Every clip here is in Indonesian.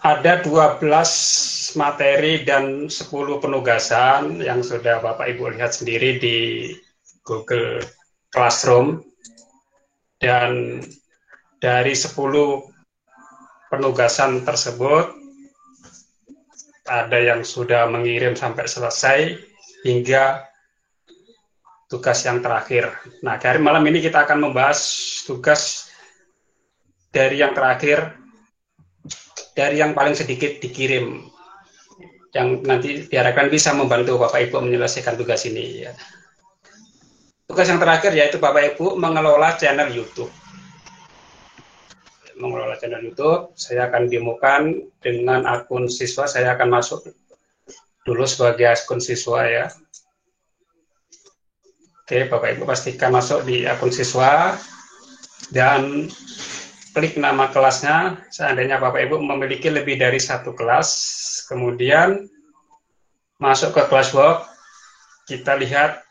ada 12 materi dan 10 penugasan yang sudah Bapak Ibu lihat sendiri di Google Classroom. Dan dari 10 penugasan tersebut, ada yang sudah mengirim sampai selesai hingga tugas yang terakhir. Nah, dari malam ini kita akan membahas tugas dari yang terakhir, dari yang paling sedikit dikirim, yang nanti diharapkan bisa membantu Bapak Ibu menyelesaikan tugas ini. Ya. Tugas yang terakhir yaitu Bapak Ibu mengelola channel YouTube. Mengelola channel YouTube, saya akan demokan dengan akun siswa. Saya akan masuk dulu sebagai akun siswa ya. Oke, Bapak Ibu pastikan masuk di akun siswa dan klik nama kelasnya. Seandainya Bapak Ibu memiliki lebih dari satu kelas, kemudian masuk ke Classwork, kita lihat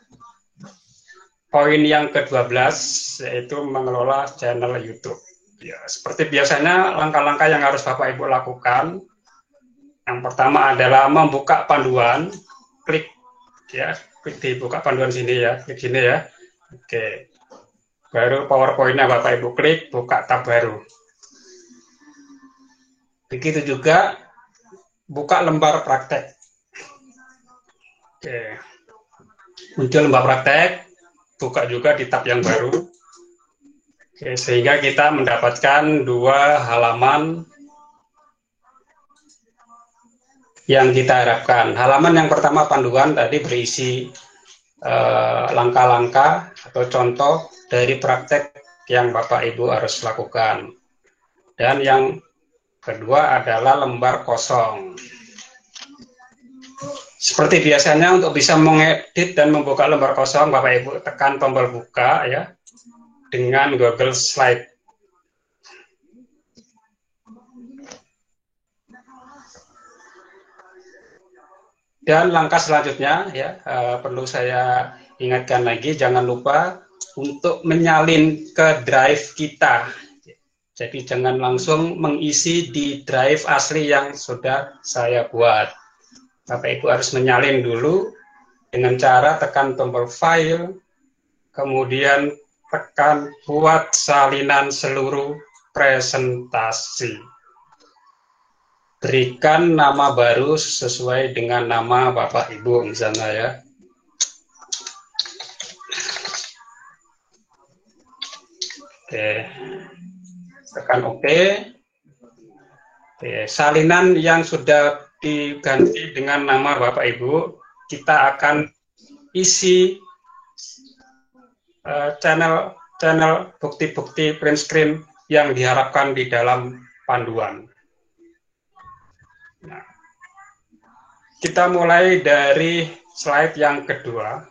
poin yang ke-12, yaitu mengelola channel YouTube. Ya, seperti biasanya langkah-langkah yang harus Bapak Ibu lakukan. Yang pertama adalah membuka panduan, klik di buka panduan sini ya, klik sini ya. Oke. Baru PowerPoint-nya Bapak Ibu klik, buka tab baru. Begitu juga buka lembar praktek. Oke. Muncul lembar praktek, buka juga di tab yang baru. Oke, sehingga kita mendapatkan 2 halaman yang kita harapkan. Halaman yang pertama panduan tadi berisi langkah-langkah atau contoh dari praktek yang Bapak Ibu harus lakukan. Dan yang kedua adalah lembar kosong. Seperti biasanya untuk bisa mengedit dan membuka lembar kosong, Bapak Ibu tekan tombol buka ya dengan Google Slide. Dan langkah selanjutnya ya perlu saya ingatkan lagi, jangan lupa untuk menyalin ke drive kita. Jadi jangan langsung mengisi di drive asli yang sudah saya buat. Bapak Ibu harus menyalin dulu dengan cara tekan tombol file, kemudian tekan buat salinan seluruh presentasi. Berikan nama baru sesuai dengan nama Bapak Ibu misalnya ya. Oke. Tekan OK. Oke. Salinan yang sudah diganti dengan nama Bapak Ibu, kita akan isi channel bukti-bukti print screen yang diharapkan di dalam panduan. Nah, kita mulai dari slide yang kedua.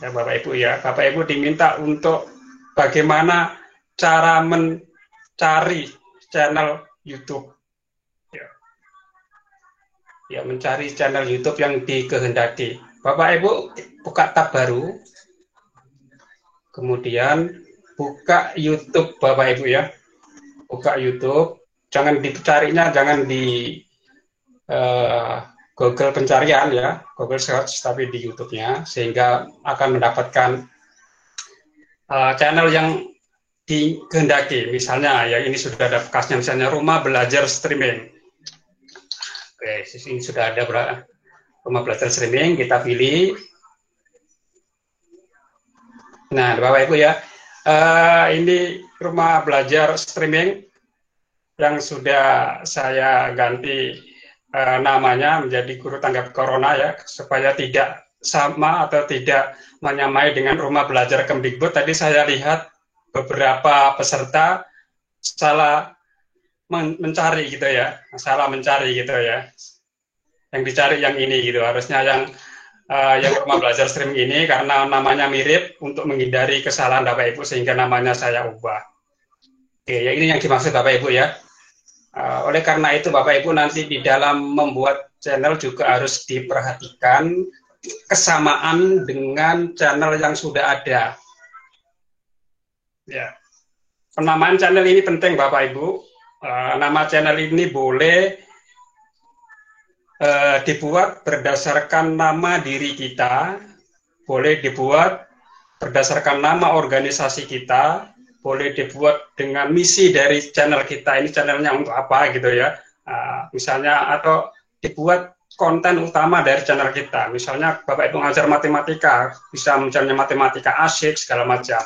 Ya Bapak Ibu ya, Bapak Ibu diminta untuk bagaimana cara mencari channel YouTube. Ya, mencari channel YouTube yang dikehendaki. Bapak Ibu buka tab baru, kemudian buka YouTube Bapak Ibu ya, buka YouTube. Jangan dicarinya, jangan di Google pencarian ya, Google search, tapi di YouTube-nya, sehingga akan mendapatkan channel yang dikehendaki. Misalnya ya ini sudah ada bekasnya, misalnya Rumah Belajar Streaming. Oke, ini sudah ada Rumah Belajar Streaming, kita pilih. Nah, Bapak Ibu ya, ini Rumah Belajar Streaming yang sudah saya ganti namanya menjadi Guru Tanggap Corona ya, supaya tidak sama atau tidak menyamai dengan Rumah Belajar Kemdikbud. Tadi saya lihat beberapa peserta salah mencari gitu ya, salah mencari gitu ya. Yang dicari yang ini gitu, harusnya yang Rumah Belajar Streaming ini karena namanya mirip, untuk menghindari kesalahan Bapak Ibu sehingga namanya saya ubah. Oke, ya ini yang dimaksud Bapak Ibu ya. Oleh karena itu Bapak Ibu nanti di dalam membuat channel juga harus diperhatikan kesamaan dengan channel yang sudah ada. Ya. Penamaan channel ini penting Bapak Ibu. Nama channel ini boleh dibuat berdasarkan nama diri kita, boleh dibuat berdasarkan nama organisasi kita, boleh dibuat dengan misi dari channel kita, ini channelnya untuk apa gitu ya, misalnya, atau dibuat konten utama dari channel kita, misalnya Bapak Ibu ngajar matematika, bisa misalnya matematika asyik, segala macam.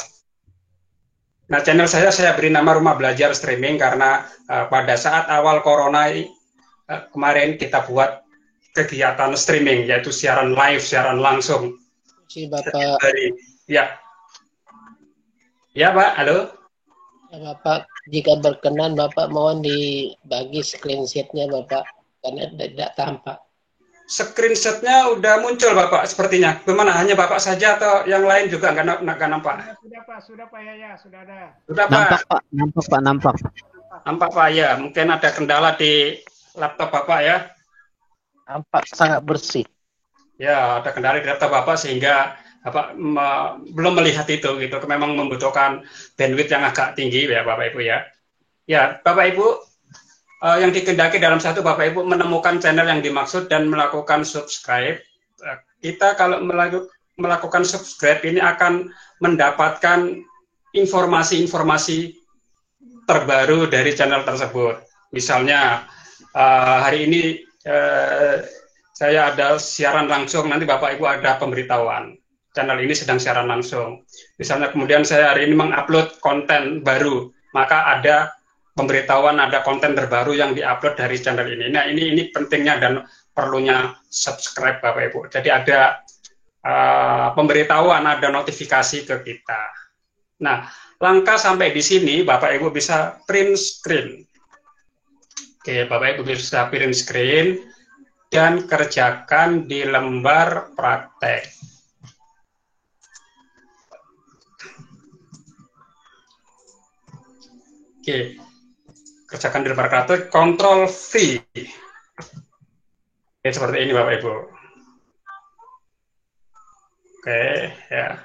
Nah, channel saya beri nama Rumah Belajar Streaming karena pada saat awal corona kemarin kita buat kegiatan streaming, yaitu siaran live, siaran langsung. Si Bapak. Ya. Ya, Pak. Halo. Ya, Bapak, jika berkenan Bapak mohon dibagi screenshot-nya Bapak, karena tidak tampak. Screenshot-nya udah muncul Bapak sepertinya. Bagaimana, hanya Bapak saja atau yang lain juga nggak nampak? Sudah Pak ya, sudah ada. Sudah Pak. Nampak. Nampak Pak ya. Mungkin ada kendala di laptop Bapak ya. Nampak sangat bersih. Ya, ada kendala di laptop Bapak sehingga Bapak belum melihat itu gitu. Memang membutuhkan bandwidth yang agak tinggi ya Bapak Ibu ya. Ya, Bapak Ibu, yang dikehendaki dalam satu, Bapak Ibu menemukan channel yang dimaksud dan melakukan subscribe. Kita kalau melakukan subscribe ini akan mendapatkan informasi-informasi terbaru dari channel tersebut. Misalnya hari ini saya ada siaran langsung, nanti Bapak Ibu ada pemberitahuan. Channel ini sedang siaran langsung. Misalnya kemudian saya hari ini mengupload konten baru, maka ada pemberitahuan, ada konten terbaru yang diupload dari channel ini. Nah, ini pentingnya dan perlunya subscribe Bapak Ibu. Jadi ada pemberitahuan, ada notifikasi ke kita. Nah, langkah sampai di sini Bapak Ibu bisa print screen. Oke, Bapak Ibu bisa print screen dan kerjakan di lembar praktek. Oke. Kerjakan di lembar praktek, Ctrl V. Oke, seperti ini Bapak Ibu. Oke, ya.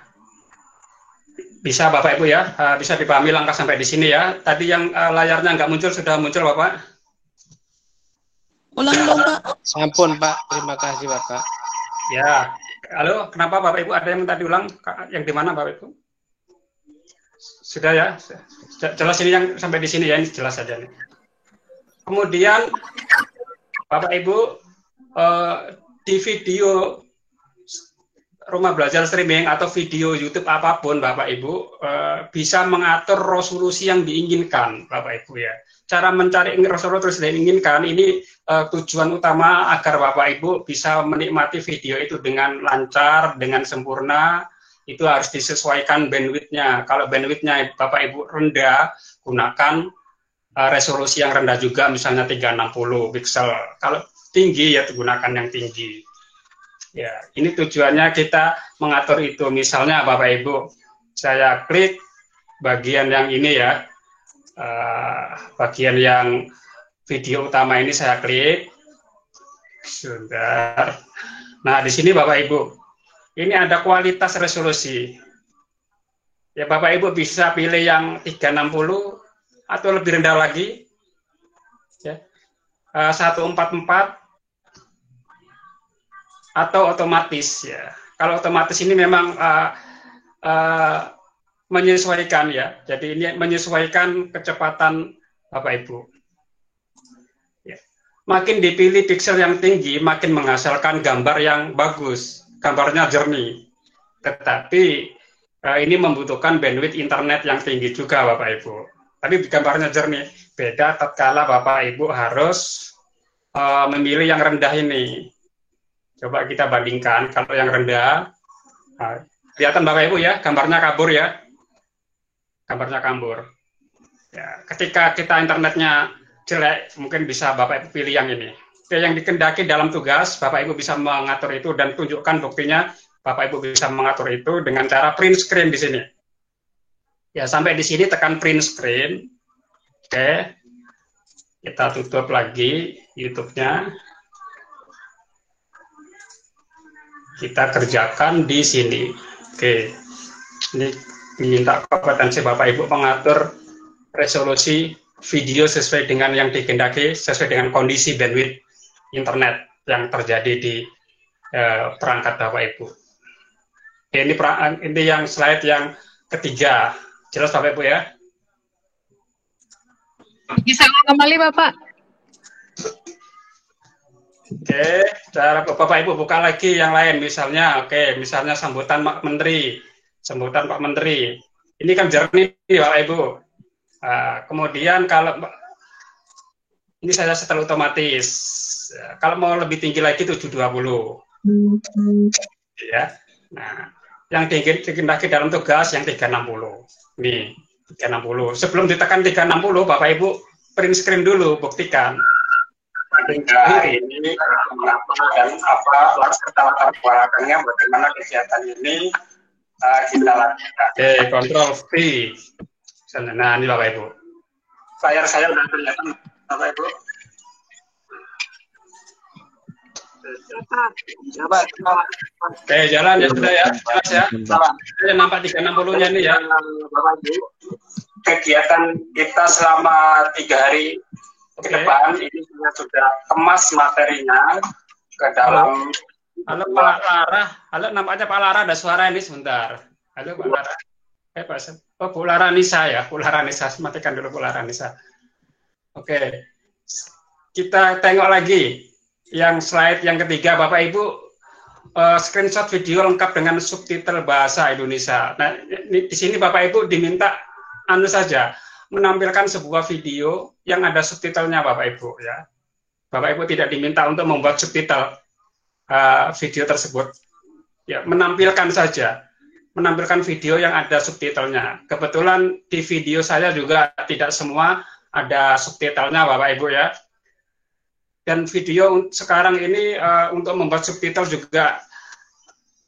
Bisa Bapak Ibu ya, bisa dipahami langkah sampai di sini ya. Tadi yang layarnya nggak muncul, sudah muncul Bapak? Ulang dong Pak. Sampun Pak, terima kasih Bapak. Ya, halo, kenapa Bapak Ibu ada yang minta diulang? Yang di mana Bapak Ibu? Sudah ya, jelas ini yang sampai di sini ya, ini jelas saja nih. Kemudian Bapak Ibu di video Rumah Belajar Streaming atau video YouTube apapun Bapak Ibu bisa mengatur resolusi yang diinginkan Bapak Ibu ya. Cara mencari resolusi yang diinginkan ini tujuan utama agar Bapak Ibu bisa menikmati video itu dengan lancar, dengan sempurna. Itu harus disesuaikan bandwidth-nya. Kalau bandwidth-nya Bapak Ibu rendah, gunakan resolusi yang rendah juga, misalnya 360 pixel. Kalau tinggi ya gunakan yang tinggi. Ya, ini tujuannya kita mengatur itu. Misalnya Bapak Ibu, saya klik bagian yang ini ya, bagian yang video utama ini saya klik. Sudah. Nah, di sini Bapak Ibu, ini ada kualitas resolusi. Ya Bapak Ibu bisa pilih yang 360 atau lebih rendah lagi. Ya. 144 atau otomatis ya. Kalau otomatis ini memang menyesuaikan ya. Jadi ini menyesuaikan kecepatan Bapak Ibu. Ya. Makin dipilih pixel yang tinggi, makin menghasilkan gambar yang bagus. Gambarnya jernih, tetapi ini membutuhkan bandwidth internet yang tinggi juga Bapak Ibu. Tapi gambarnya jernih, beda tatkala Bapak Ibu harus memilih yang rendah ini. Coba kita bandingkan, kalau yang rendah, kelihatan Bapak Ibu ya, gambarnya kabur ya, gambarnya kabur. Ya, ketika kita internetnya jelek, mungkin bisa Bapak Ibu pilih yang ini. Yang dikendaki dalam tugas, Bapak Ibu bisa mengatur itu dan tunjukkan buktinya. Bapak Ibu bisa mengatur itu dengan cara print screen di sini. Ya, sampai di sini tekan print screen. Oke. Kita tutup lagi YouTube-nya. Kita kerjakan di sini. Oke. Ini diminta kompetensi Bapak Ibu mengatur resolusi video sesuai dengan yang dikehendaki, sesuai dengan kondisi bandwidth internet yang terjadi di perangkat Bapak Ibu. Ini yang slide yang ketiga. Jelas Bapak Ibu ya? Bisa kembali Bapak. Oke, cara Bapak Ibu buka lagi yang lain, misalnya, misalnya sambutan Pak Menteri, ini kan jernih Bapak Ibu. Kemudian kalau ini saya setel otomatis, kalau mau lebih tinggi lagi 720, ya. Nah, yang dikehendaki dalam tugas yang 360, nih 360. Sebelum ditekan 360, Bapak Ibu print screen dulu, buktikan. Ini dan apa latar belakangnya, bagaimana kegiatan ini kita lakukan. Oke, Ctrl V. Nah, ini Bapak Ibu. Layar saya sudah kelihatan, Bapak Ibu. Oke, jalan ya sudah ya, jelas ya. Saya nampak 360-nya ini ya, Bapak Ibu. Kegiatan kita selama 3 hari ke depan ini sudah kemas materinya ke dalam. Halo Pak Lara, halo nampaknya Pak Lara ada suara ini sebentar. Halo Pak Lara. Pak Bu Laranisa ya, Bu Laranisa, matikan dulu Bu Laranisa. Oke, kita tengok lagi yang slide yang ketiga Bapak Ibu, screenshot video lengkap dengan subtitle bahasa Indonesia. Nah, di sini Bapak Ibu diminta saja menampilkan sebuah video yang ada subtitlenya Bapak Ibu ya. Bapak Ibu tidak diminta untuk membuat subtitle video tersebut. Ya, menampilkan saja. Menampilkan video yang ada subtitlenya. Kebetulan di video saya juga tidak semua ada subtitlenya Bapak Ibu ya. Dan video sekarang ini untuk membuat subtitle juga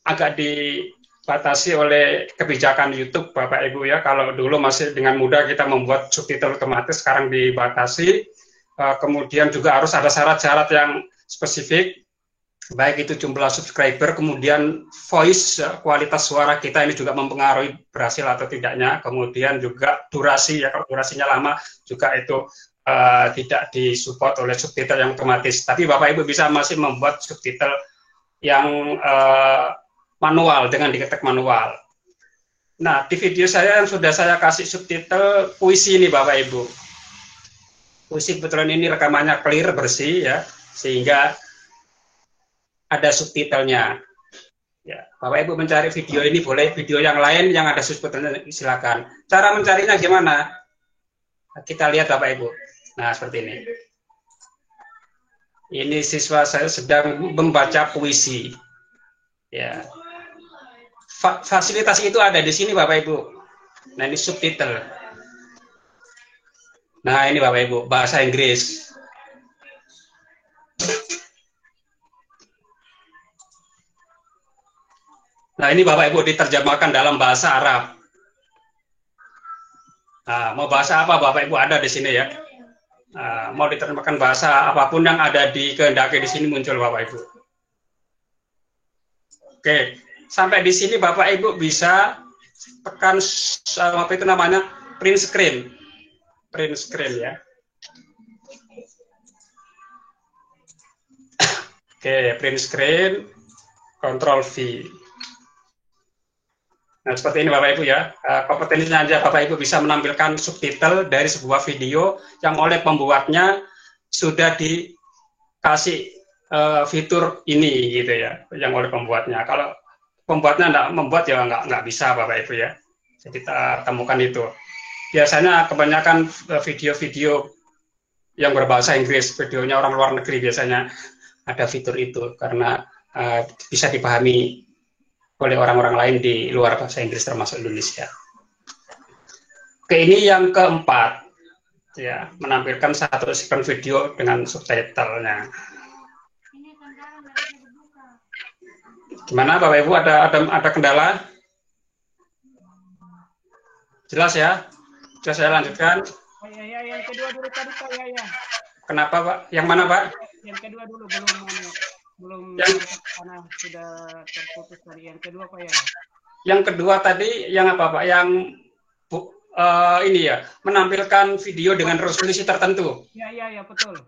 agak dibatasi oleh kebijakan YouTube Bapak Ibu ya. Kalau dulu masih dengan mudah kita membuat subtitle otomatis, sekarang dibatasi. Kemudian juga harus ada syarat-syarat yang spesifik, baik itu jumlah subscriber, kemudian voice, kualitas suara kita ini juga mempengaruhi berhasil atau tidaknya. Kemudian juga durasi ya, kalau durasinya lama juga itu tidak disupport oleh subtitle yang otomatis. Tapi Bapak Ibu bisa masih membuat subtitle yang manual dengan diketik manual. Nah, di video saya yang sudah saya kasih subtitle puisi ini Bapak Ibu. Puisi kebetulan ini rekamannya clear, bersih ya, sehingga ada subtitlenya. Ya, Bapak Ibu mencari video ini boleh, video yang lain yang ada subtitlenya silakan. Cara mencarinya gimana? Kita lihat Bapak Ibu. Nah, seperti ini. Ini siswa saya sedang membaca puisi. Ya. Fasilitas itu ada di sini Bapak Ibu. Nah, ini subtitle. Nah, ini Bapak Ibu, bahasa Inggris. Nah, ini Bapak Ibu diterjemahkan dalam bahasa Arab. Nah, mau bahasa apa Bapak Ibu ada di sini ya. Mau diterjemahkan bahasa apapun yang ada di kehendaki di sini muncul Bapak Ibu. Oke, sampai di sini Bapak Ibu bisa tekan apa itu namanya print screen ya. Oke, print screen, Ctrl V. Nah, seperti ini Bapak Ibu ya. Kompetensinya aja Bapak Ibu bisa menampilkan subtitle dari sebuah video yang oleh pembuatnya sudah dikasih fitur ini gitu ya, yang oleh pembuatnya. Kalau pembuatnya tidak membuat ya nggak bisa Bapak Ibu ya. Jadi kita temukan itu. Biasanya kebanyakan video-video yang berbahasa Inggris, videonya orang luar negeri biasanya ada fitur itu karena bisa dipahami oleh orang-orang lain di luar bahasa Inggris termasuk Indonesia. Oke, ini yang keempat ya, menampilkan satu screen video dengan subtitlenya. Gimana Bapak Ibu, ada kendala? Jelas ya? Sudah saya lanjutkan. Ya, yang kedua dulu tadi Pak ya. Kenapa Pak? Yang mana Pak? Yang kedua dulu belum karena sudah terputus tadi. Yang kedua Pak ya. Yang kedua tadi yang apa Pak? Yang ini ya, menampilkan video dengan resolusi tertentu. Ya, betul.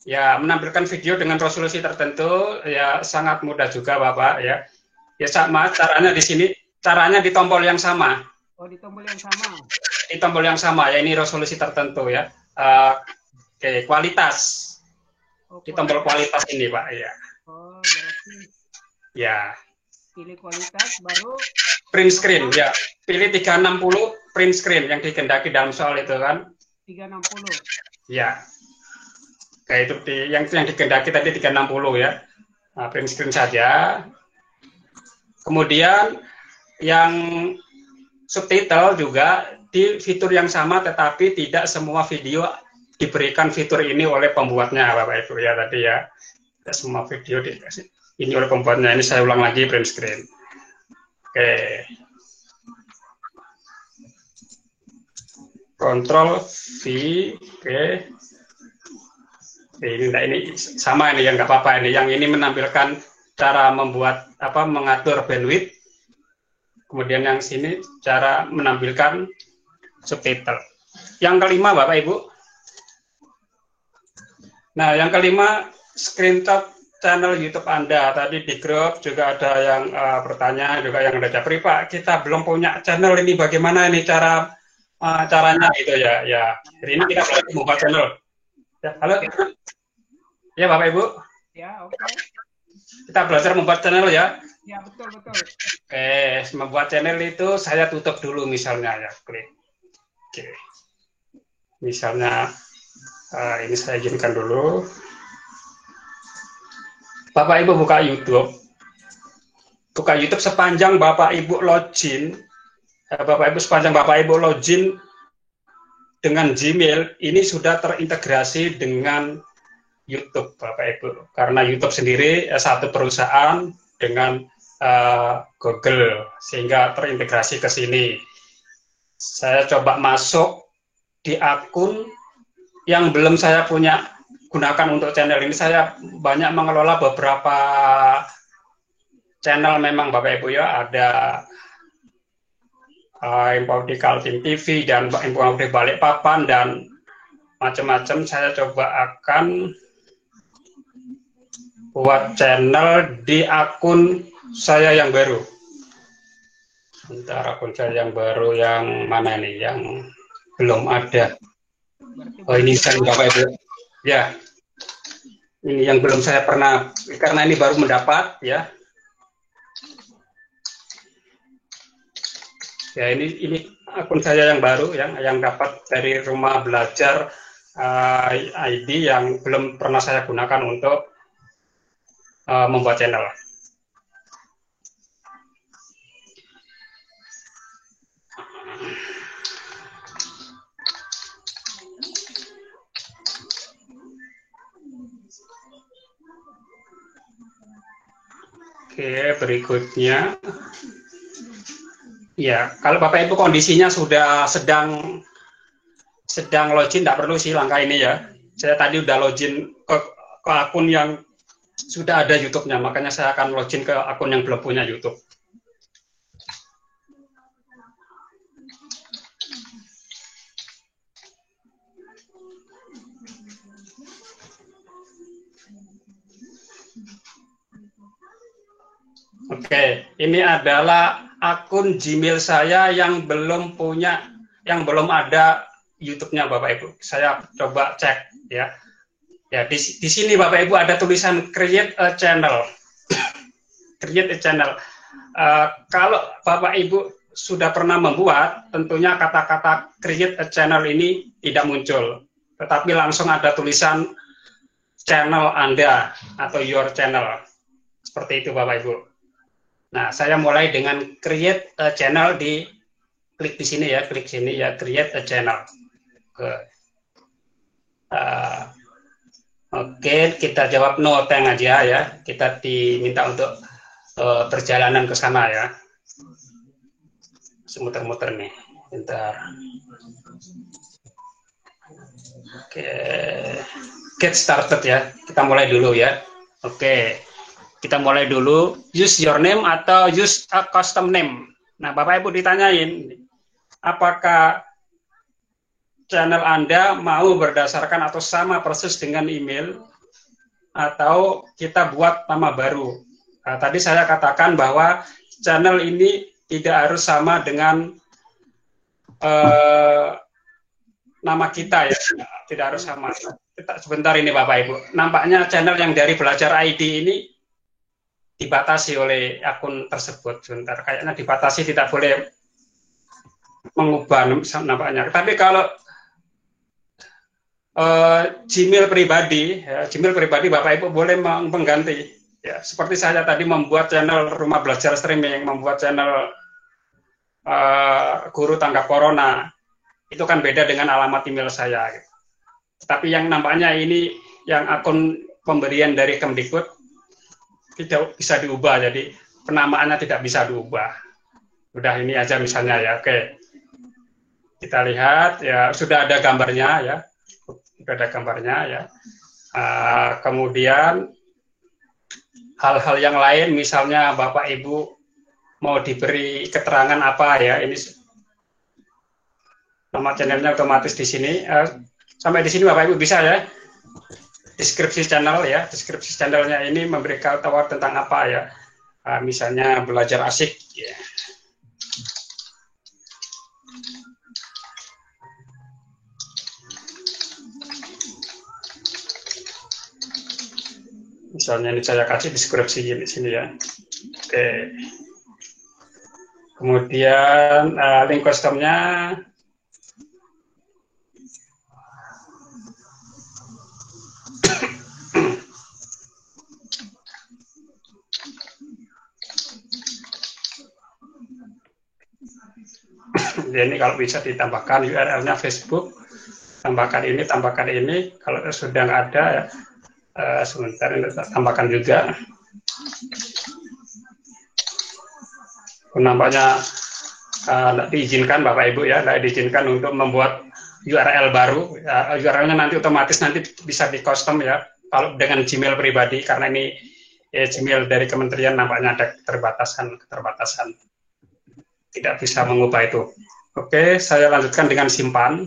Ya, menampilkan video dengan resolusi tertentu ya sangat mudah juga Bapak ya. Ya sama caranya di sini, caranya di tombol yang sama. Oh, di tombol yang sama. Di tombol yang sama ya, ini resolusi tertentu ya. Oke, kualitas. Oh, Di tombol kualitas ini Pak ya. Oh, berarti Ya. pilih kualitas baru Print screen ya. Pilih 360 print screen yang dikehendaki dalam soal itu kan. 360. Ya. Kayak itu yang dikehendaki tadi 360 ya. Nah, print screen saja. Kemudian yang subtitle juga di fitur yang sama, tetapi tidak semua video diberikan fitur ini oleh pembuatnya Bapak Ibu ya tadi ya. Tidak semua video dikasih ini oleh pembuatnya. Ini saya ulang lagi print screen. Oke. Control V. Oke. Ini sama ini yang nggak apa-apa ini. Yang ini menampilkan cara membuat mengatur bandwidth. Kemudian yang sini cara menampilkan subtitle. Yang kelima Bapak Ibu. Nah, yang kelima screenshot channel YouTube Anda. Tadi di grup juga ada yang bertanya, juga yang ada japri, Pak, kita belum punya channel ini, bagaimana ini caranya gitu ya. Ya, hari ini kita belajar membuat channel. Ya, halo. Ya, Bapak Ibu. Ya, oke. Kita belajar membuat channel ya. Ya, betul. Membuat channel itu saya tutup dulu misalnya ya, klik. Oke. Misalnya ini saya izinkan dulu. Bapak Ibu buka YouTube. Buka YouTube sepanjang Bapak Ibu login. Sepanjang Bapak Ibu login dengan Gmail, ini sudah terintegrasi dengan YouTube Bapak Ibu. Karena YouTube sendiri satu perusahaan dengan Google, sehingga terintegrasi ke sini. Saya coba masuk di akun yang belum saya punya gunakan untuk channel ini. Saya banyak mengelola beberapa channel memang Bapak Ibu ya. Ada Info di Kaltim TV dan Info di Balikpapan dan macam-macam. Saya coba akan buat channel di akun saya yang baru. Sebentar, akun saya yang baru yang mana nih? Yang belum ada. Oh, ini saya Bapak Ibu. Ya, ini yang belum saya pernah, karena ini baru mendapat ya. Ya, ini akun saya yang baru yang dapat dari Rumah Belajar ID yang belum pernah saya gunakan untuk membuat channel. Oke, berikutnya. Ya, kalau Bapak Ibu kondisinya sudah sedang login, tidak perlu sih langkah ini ya. Saya tadi udah login ke akun yang sudah ada YouTube-nya, makanya saya akan login ke akun yang belum punya YouTube. Oke, ini adalah akun Gmail saya yang belum ada YouTube-nya Bapak Ibu. Saya coba cek ya. Ya, di sini Bapak Ibu ada tulisan create a channel. Create a channel. Kalau Bapak Ibu sudah pernah membuat, tentunya kata-kata create a channel ini tidak muncul. Tetapi langsung ada tulisan channel Anda atau your channel. Seperti itu Bapak Ibu. Nah, saya mulai dengan create a channel, klik di sini ya, klik sini ya, create a channel. Oke, kita jawab no thank aja ya. Kita diminta untuk perjalanan ke sana ya. Semuter-muter nih, bentar. Oke, get started ya. Kita mulai dulu ya. Oke. Kita mulai dulu, use your name atau use a custom name. Nah, Bapak Ibu ditanyain, apakah channel Anda mau berdasarkan atau sama persis dengan email, atau kita buat nama baru. Nah, tadi saya katakan bahwa channel ini tidak harus sama dengan nama kita ya, tidak harus sama. Sebentar ini Bapak Ibu, nampaknya channel yang dari Belajar ID ini dibatasi oleh akun tersebut. Sebentar, kayaknya dibatasi, tidak boleh mengubah nampaknya. Tapi kalau Gmail pribadi, ya, Gmail pribadi Bapak Ibu boleh mengganti. Ya, seperti saya tadi membuat channel Rumah Belajar Streaming, membuat channel Guru Tanggap Corona, itu kan beda dengan alamat email saya. Gitu. Tapi yang nampaknya ini yang akun pemberian dari Kemdikbud tidak bisa diubah, jadi penamaannya tidak bisa diubah. Udah ini aja misalnya ya, oke. Kita lihat ya, sudah ada gambarnya ya, sudah ada gambarnya ya. Kemudian hal-hal yang lain, misalnya Bapak Ibu mau diberi keterangan apa ya, ini nama channelnya otomatis di sini. Sampai di sini Bapak Ibu bisa ya. Deskripsi channel ya, deskripsi channelnya ini memberikan tahu tentang apa ya. Misalnya belajar asik ya. Misalnya ini saya kasih deskripsi di sini ya. Oke. Kemudian link customnya ini kalau bisa ditambahkan URL-nya Facebook, tambahkan ini, kalau sudah nggak ada ya, sebentar ini tambahkan juga. Nampaknya tidak diizinkan Bapak Ibu ya, tidak diizinkan untuk membuat URL baru. URL-nya nanti otomatis bisa di custom ya, kalau dengan Gmail pribadi, karena ini Gmail dari kementerian nampaknya ada keterbatasan. Tidak bisa mengubah itu. Oke, saya lanjutkan dengan simpan.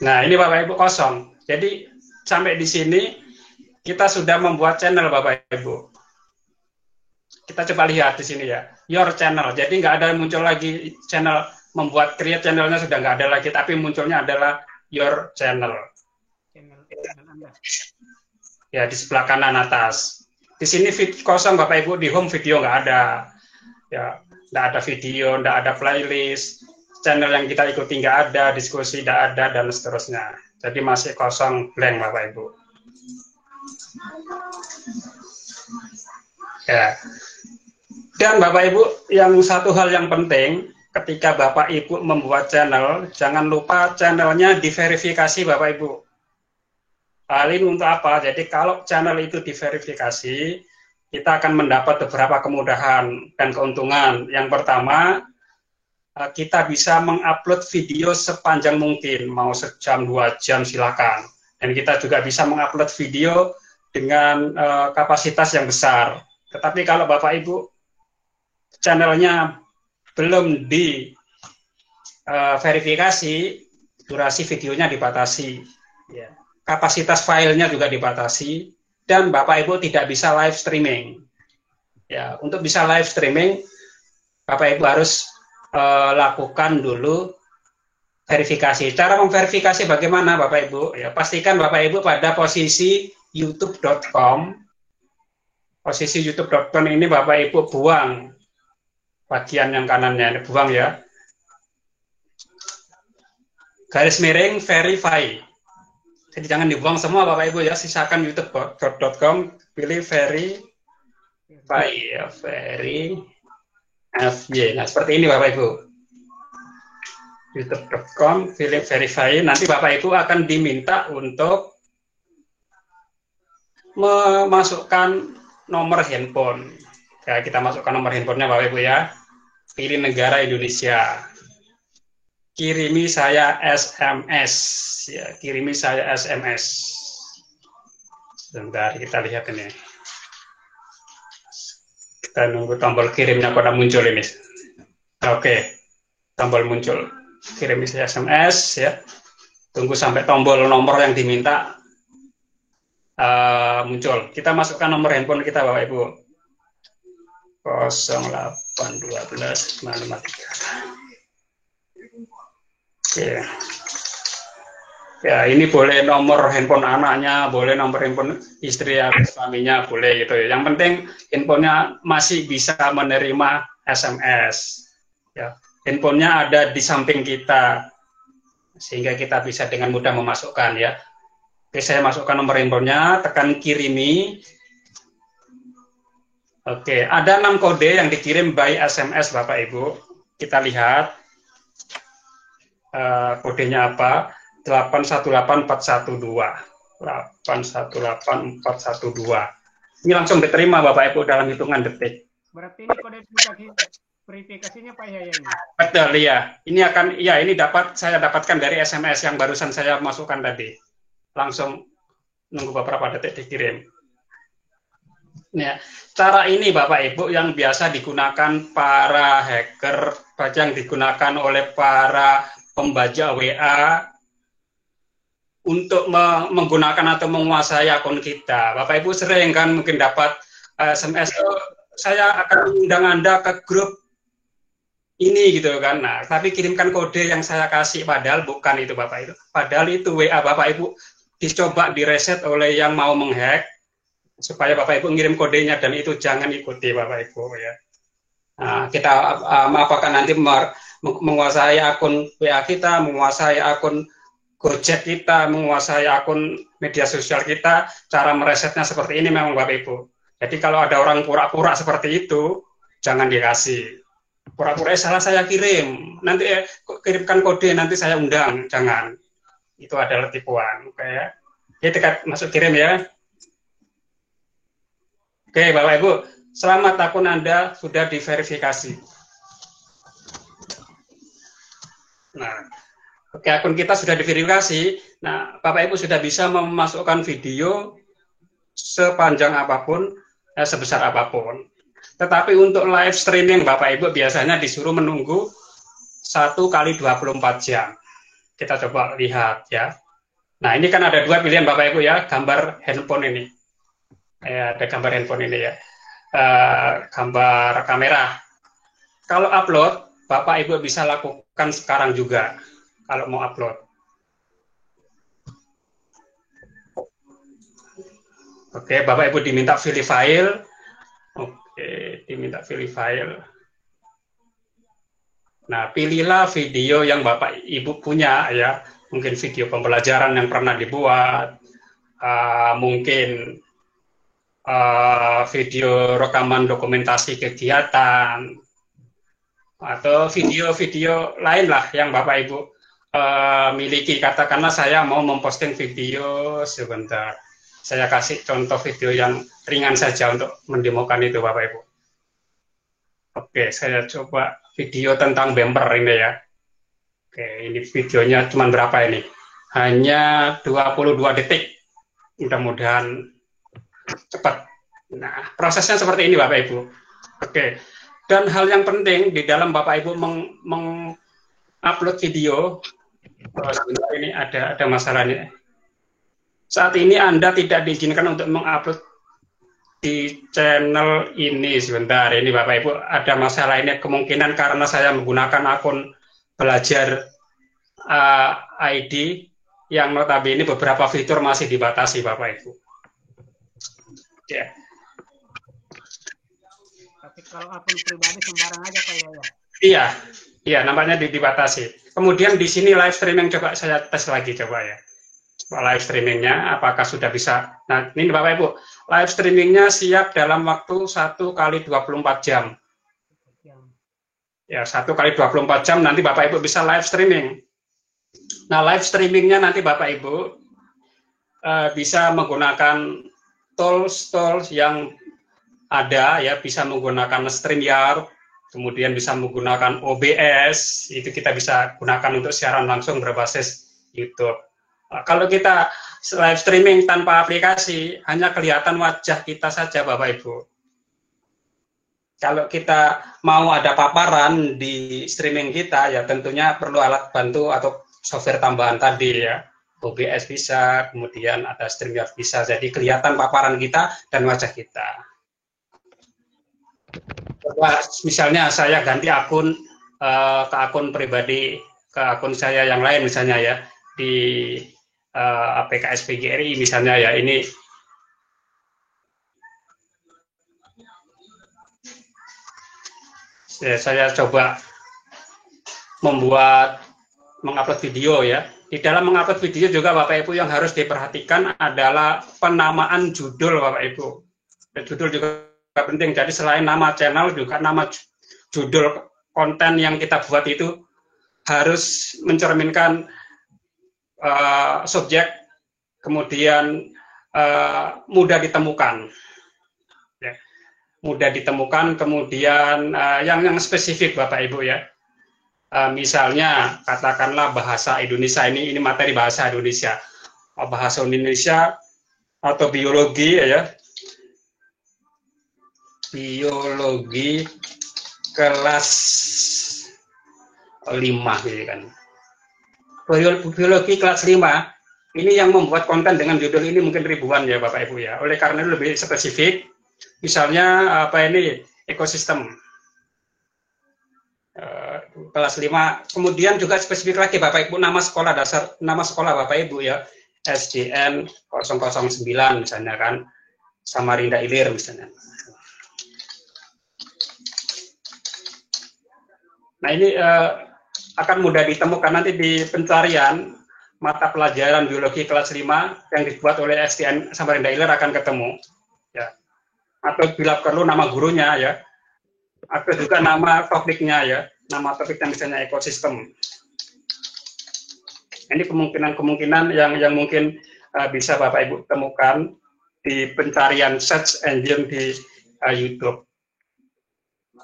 Nah, ini Bapak Ibu kosong. Jadi sampai di sini kita sudah membuat channel Bapak Ibu. Kita coba lihat di sini ya, your channel. Jadi nggak ada muncul lagi channel, membuat create channelnya sudah nggak ada lagi, tapi munculnya adalah your channel. Ya, di sebelah kanan atas. Di sini kosong Bapak Ibu, di home video nggak ada. Ya, nggak ada video, nggak ada playlist, channel yang kita ikuti nggak ada, diskusi nggak ada, dan seterusnya. Jadi masih kosong, blank Bapak Ibu. Ya. Dan Bapak Ibu, yang satu hal yang penting, ketika Bapak Ibu membuat channel, jangan lupa channelnya diverifikasi Bapak Ibu. Hal ini untuk apa? Jadi kalau channel itu diverifikasi, kita akan mendapat beberapa kemudahan dan keuntungan. Yang pertama, kita bisa mengupload video sepanjang mungkin, mau sejam, 2 jam silakan. Dan kita juga bisa mengupload video dengan kapasitas yang besar. Tetapi kalau Bapak Ibu channelnya belum diverifikasi, durasi videonya dibatasi. Ya. Kapasitas filenya juga dibatasi, dan Bapak Ibu tidak bisa live streaming. Ya, untuk bisa live streaming, Bapak Ibu harus lakukan dulu verifikasi. Cara memverifikasi bagaimana Bapak Ibu? Ya, pastikan Bapak Ibu pada posisi youtube.com. Posisi youtube.com ini Bapak Ibu buang bagian yang kanannya, buang ya. Garis miring verify. Jadi jangan dibuang semua Bapak Ibu ya, sisakan youtube.com, pilih verify ya, nah seperti ini Bapak Ibu. youtube.com, pilih verify, nanti Bapak Ibu akan diminta untuk memasukkan nomor handphone. Ya, kita masukkan nomor handphonenya Bapak Ibu ya. Pilih negara Indonesia. Kirimi saya SMS, ya, kirimi saya SMS. Sebentar, kita lihat ini. Kita Kita nunggu tombol kirimnya pada muncul ini. Oke, tombol muncul kirim isi SMS ya. Tunggu sampai tombol nomor yang diminta muncul. Kita masukkan nomor handphone kita Bapak Ibu. 0812 553. Oke. Ya, ini boleh nomor handphone anaknya, boleh nomor handphone istri atau suaminya, boleh gitu. Yang penting handphonenya masih bisa menerima SMS. Ya, handphonenya ada di samping kita, sehingga kita bisa dengan mudah memasukkan ya. Oke, saya masukkan nomor handphonenya, tekan kirimi. Oke, ada 6 kode yang dikirim by SMS Bapak Ibu. Kita lihat kodenya apa. 818412 818412. Ini langsung diterima Bapak Ibu dalam hitungan detik. Berarti ini kode verifikasinya Pak Yahya ini. Betul ya. Ini akan ini saya dapatkan dari SMS yang barusan saya masukkan tadi. Langsung nunggu beberapa detik dikirim. Ya, cara ini Bapak Ibu yang biasa digunakan para hacker, yang digunakan oleh para pembajak WA untuk menggunakan atau menguasai akun kita. Bapak Ibu sering kan mungkin dapat SMS, saya akan undang Anda ke grup ini gitu kan. Nah, tapi kirimkan kode yang saya kasih, padahal bukan itu Bapak Ibu. Padahal itu WA Bapak Ibu dicoba direset oleh yang mau menghack supaya Bapak Ibu ngirim kodenya, dan itu jangan ikuti Bapak Ibu ya. Nah, kita apakah nanti menguasai akun WA kita, menguasai akun Gojek kita, menguasai akun media sosial kita, cara meresetnya seperti ini memang Bapak Ibu. Jadi kalau ada orang pura-pura seperti itu, jangan dikasih. Pura-pura salah saya kirim, nanti kirimkan kode, nanti saya undang, jangan. Itu adalah tipuan. Oke ya. Kita masuk kirim ya. Oke Bapak Ibu, selamat, akun Anda sudah diverifikasi. Nah, oke, akun kita sudah diverifikasi. Nah, Bapak Ibu sudah bisa memasukkan video sepanjang apapun, sebesar apapun. Tetapi untuk live streaming Bapak Ibu biasanya disuruh menunggu 1 kali 24 jam. Kita coba lihat ya. Nah, ini kan ada 2 pilihan Bapak Ibu ya, gambar handphone ini. Ada gambar handphone ini ya. Gambar kamera. Kalau upload, Bapak Ibu bisa lakukan sekarang juga. Kalau mau upload. Oke, Bapak Ibu diminta pilih file. Oke, diminta pilih file. Nah, pilihlah video yang Bapak Ibu punya ya. Mungkin video pembelajaran yang pernah dibuat, mungkin video rekaman dokumentasi kegiatan, atau video-video lain lah yang Bapak Ibu miliki. Katakanlah saya mau memposting video sebentar. Saya kasih contoh video yang ringan saja untuk mendemokan itu Bapak Ibu. Oke, saya coba video tentang bumper ini ya. Oke, ini videonya cuma berapa ini? Hanya 22 detik. Mudah-mudahan cepat. Nah, prosesnya seperti ini Bapak Ibu. Oke. Dan hal yang penting di dalam Bapak Ibu mengupload video, sebentar ini ada masalahnya. Saat ini Anda tidak diizinkan untuk mengupload di channel ini. Sebentar, ini Bapak Ibu ada masalah ini, kemungkinan karena saya menggunakan akun belajar ID yang notabene beberapa fitur masih dibatasi Bapak Ibu. Ya. Tapi kalau akun pribadi sembarang aja Pak Yahya. Iya, nampaknya dibatasi. Kemudian di sini live streaming, coba saya tes lagi coba ya. Live streamingnya apakah sudah bisa? Nah, ini Bapak Ibu, live streamingnya siap dalam waktu 1 kali 24 jam. Ya, 1 kali 24 jam nanti Bapak Ibu bisa live streaming. Nah, live streamingnya nanti Bapak Ibu bisa menggunakan tools yang ada ya, bisa menggunakan StreamYard, kemudian bisa menggunakan OBS, itu kita bisa gunakan untuk siaran langsung berbasis YouTube. Kalau kita live streaming tanpa aplikasi, hanya kelihatan wajah kita saja Bapak Ibu. kalau kita mau ada paparan di streaming kita, ya tentunya perlu alat bantu atau software tambahan tadi ya. OBS bisa, kemudian ada StreamYard bisa, jadi kelihatan paparan kita dan wajah kita. Coba misalnya saya ganti akun ke akun pribadi, ke akun saya yang lain misalnya ya, di APKS PGRI misalnya ya, ini saya coba mengupload video ya. Di dalam mengupload video juga Bapak Ibu yang harus diperhatikan adalah penamaan judul Bapak Ibu. Judul juga penting. Jadi selain nama channel juga nama judul konten yang kita buat itu harus mencerminkan subjek, kemudian mudah ditemukan. Mudah ditemukan, kemudian yang spesifik Bapak Ibu ya. Misalnya katakanlah bahasa Indonesia, ini materi bahasa Indonesia. Bahasa Indonesia atau biologi ya. Biologi kelas 5 gitu kan. Biologi kelas 5 ini yang membuat konten dengan judul ini mungkin ribuan ya Bapak Ibu ya. Oleh karena itu lebih spesifik. Misalnya ekosistem kelas 5, kemudian juga spesifik lagi Bapak Ibu nama sekolah dasar, nama sekolah Bapak Ibu ya, SDN 009 misalnya kan, Samarinda Ilir misalnya. Nah ini akan mudah ditemukan nanti di pencarian mata pelajaran biologi kelas 5 yang dibuat oleh SDN Samarinda Ilir akan ketemu ya. Atau bila perlu nama gurunya ya, atau juga nama topiknya ya, nama topiknya misalnya ekosistem. Ini kemungkinan yang mungkin bisa Bapak Ibu temukan di pencarian search engine di YouTube.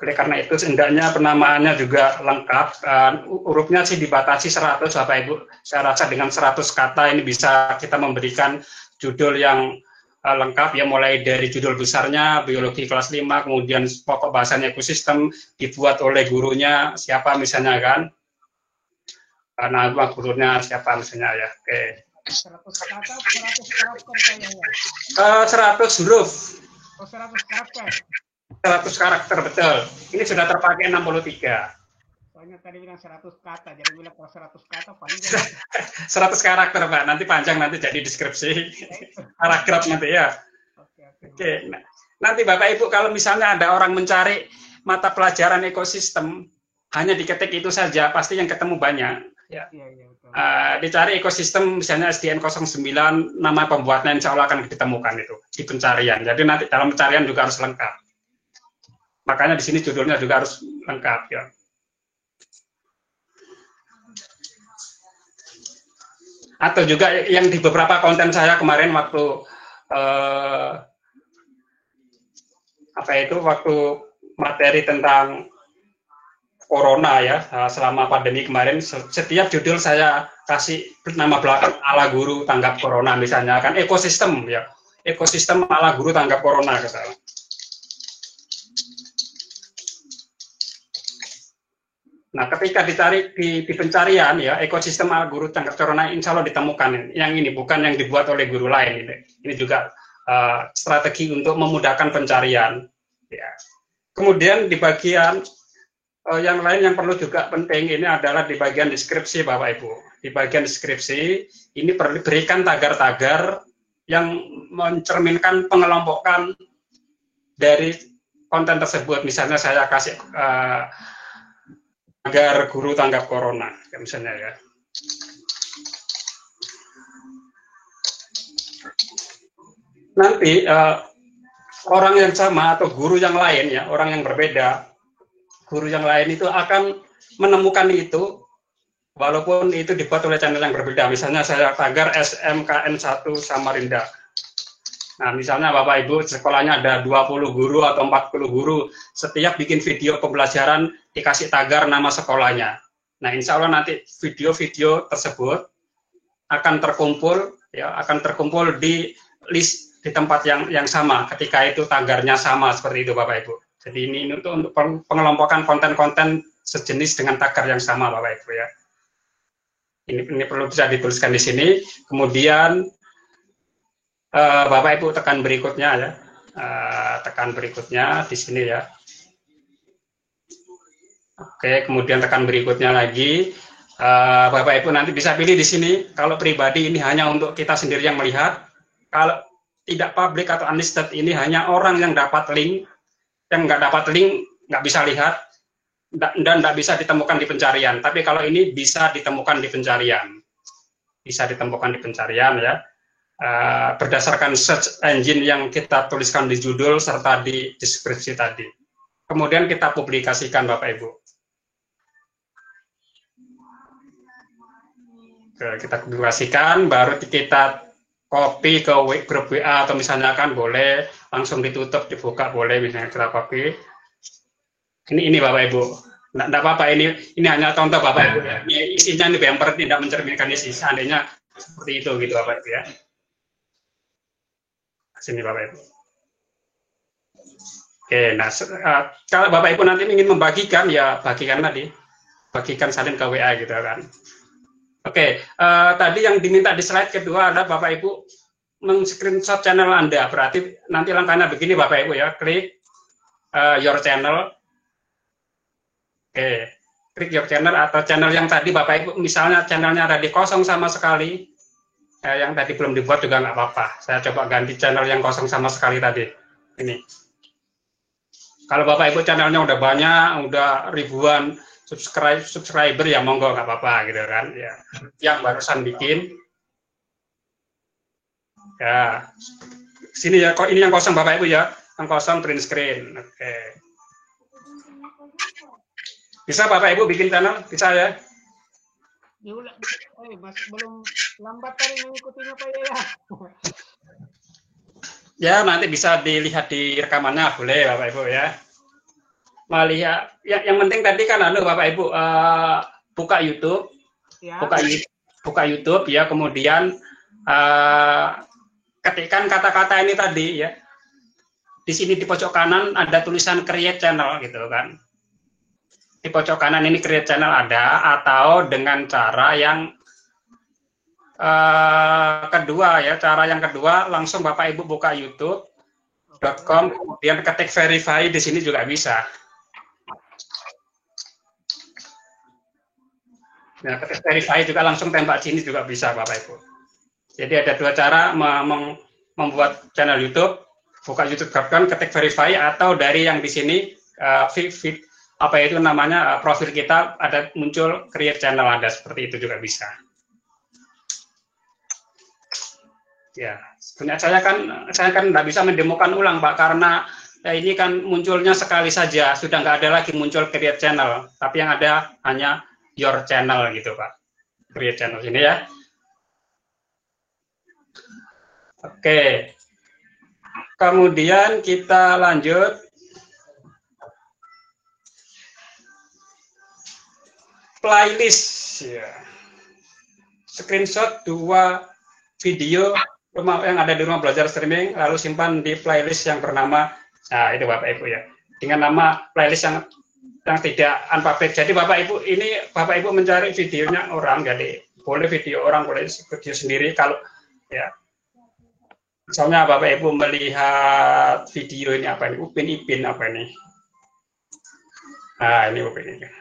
Oleh karena itu hendaknya penamaannya juga lengkap, hurufnya sih dibatasi 100 Bapak Ibu. Saya rasa dengan 100 kata ini bisa kita memberikan judul yang lengkap ya, mulai dari judul besarnya biologi kelas 5, kemudian pokok bahasanya ekosistem, dibuat oleh gurunya siapa misalnya kan, nama gurunya siapa misalnya ya. Oke. 100 kata, 100 karakter kayaknya. 100 huruf. Oh, 100 karakter. 100 karakter betul. Ini sudah terpakai 63. Soalnya tadi bilang 100 kata, jadi bilang kalau 100 kata paling 100 karakter Pak, nanti panjang nanti jadi deskripsi paragraf nanti ya. Oke. Nanti Bapak Ibu kalau misalnya ada orang mencari mata pelajaran ekosistem, hanya diketik itu saja, pasti yang ketemu banyak. Ya. Dicari ekosistem misalnya SDN 09, nama pembuatnya insya Allah akan ditemukan itu di pencarian. Jadi nanti dalam pencarian juga harus lengkap. Makanya di sini judulnya juga harus lengkap ya. Atau juga yang di beberapa konten saya kemarin waktu waktu materi tentang corona ya, selama pandemi kemarin, setiap judul saya kasih nama belakang ala guru tanggap corona misalnya kan, ekosistem ya, ekosistem ala guru tanggap corona misalnya. Nah, ketika dicari di pencarian ya, ekosistem ala guru tanggap corona insya Allah ditemukan. Yang ini bukan yang dibuat oleh guru lain. Ini juga strategi untuk memudahkan pencarian. Ya. Kemudian di bagian yang lain yang perlu juga penting ini adalah di bagian deskripsi Bapak Ibu. Di bagian deskripsi ini berikan tagar-tagar yang mencerminkan pengelompokan dari konten tersebut. Misalnya saya kasih agar guru tanggap corona, misalnya ya. Nanti orang yang sama atau guru yang lain ya, orang yang berbeda, guru yang lain itu akan menemukan itu, walaupun itu dibuat oleh channel yang berbeda. Misalnya saya tagar SMKN 1 Samarinda. Nah, misalnya Bapak Ibu sekolahnya ada 20 guru atau 40 guru, setiap bikin video pembelajaran dikasih tagar nama sekolahnya. Nah, insya Allah nanti video-video tersebut akan terkumpul di list di tempat yang sama ketika itu tagarnya sama seperti itu Bapak Ibu. Jadi ini untuk pengelompokan konten-konten sejenis dengan tagar yang sama, Bapak Ibu ya. Ini perlu bisa dituliskan di sini. Kemudian Bapak Ibu tekan berikutnya ya. Tekan berikutnya di sini ya. Oke, kemudian tekan berikutnya lagi. Bapak Ibu nanti bisa pilih di sini. Kalau pribadi ini hanya untuk kita sendiri yang melihat. Kalau tidak publik atau unlisted ini hanya orang yang dapat link. Yang nggak dapat link nggak bisa lihat dan nggak bisa ditemukan di pencarian. Tapi kalau ini bisa ditemukan di pencarian. Bisa ditemukan di pencarian ya. Berdasarkan search engine yang kita tuliskan di judul serta di deskripsi tadi. Kemudian kita publikasikan Bapak Ibu. Kita publikasikan, baru kita copy ke grup WA atau misalnya kan boleh langsung ditutup, dibuka boleh misalnya kita copy. Ini Bapak Ibu. Nggak apa-apa, ini hanya contoh Bapak Ibu ya. Ini isinya ini bumper tidak mencerminkan isi, seandainya seperti itu gitu Bapak Ibu ya. Sini Bapak Ibu. Oke, nah kalau Bapak Ibu nanti ingin membagikan ya bagikan tadi, bagikan salin ke WA gitu kan. Oke, tadi yang diminta di slide kedua adalah Bapak Ibu meng-screenshot channel Anda. Berarti nanti langkahnya begini Bapak Ibu ya, klik your channel. Oke, klik your channel atau channel yang tadi Bapak Ibu, misalnya channelnya ada di kosong sama sekali, yang tadi belum dibuat juga nggak apa-apa. Saya coba ganti channel yang kosong sama sekali tadi. Ini. Kalau Bapak Ibu channelnya udah banyak, udah ribuan subscriber ya monggo nggak apa-apa gitu kan ya. Yang barusan bikin ya sini ya, kok ini yang kosong Bapak Ibu ya, yang kosong print screen. Oke, bisa Bapak Ibu bikin channel, bisa ya. Mas belum lambat tadi mengikutinya Pak ya. Ya nanti bisa dilihat di rekamannya boleh Bapak Ibu ya. Melihat yang penting tadi kan Bapak Ibu buka YouTube, ya. buka YouTube ya, kemudian ketikkan kata-kata ini tadi ya. Di sini di pojok kanan ada tulisan create channel gitu kan. Di pojok kanan ini create channel ada, atau dengan cara yang kedua ya, cara yang kedua langsung Bapak Ibu buka youtube.com, kemudian ketik verify di sini juga bisa. Nah, ketik verify juga langsung tembak sini juga bisa Bapak Ibu. Jadi ada dua cara membuat channel YouTube, buka youtube.com, ketik verify, atau dari yang di sini apa itu namanya profil kita ada muncul create channel, ada seperti itu juga bisa. Ya, sebenarnya saya kan nggak bisa mendemokan ulang Pak, karena ini kan munculnya sekali saja, sudah nggak ada lagi muncul create channel, tapi yang ada hanya your channel gitu Pak, create channel ini ya. Oke, kemudian kita lanjut. Playlist ya. Screenshot 2 video yang ada di rumah belajar streaming, lalu simpan di playlist yang bernama, nah itu Bapak Ibu ya, dengan nama playlist yang tidak unpublished. Jadi Bapak Ibu ini Bapak Ibu mencari videonya orang, jadi boleh video orang, boleh video sendiri. Kalau ya misalnya Bapak Ibu melihat video ini apa ini, Upin Ipin apa ini, nah ini Upin Ipin.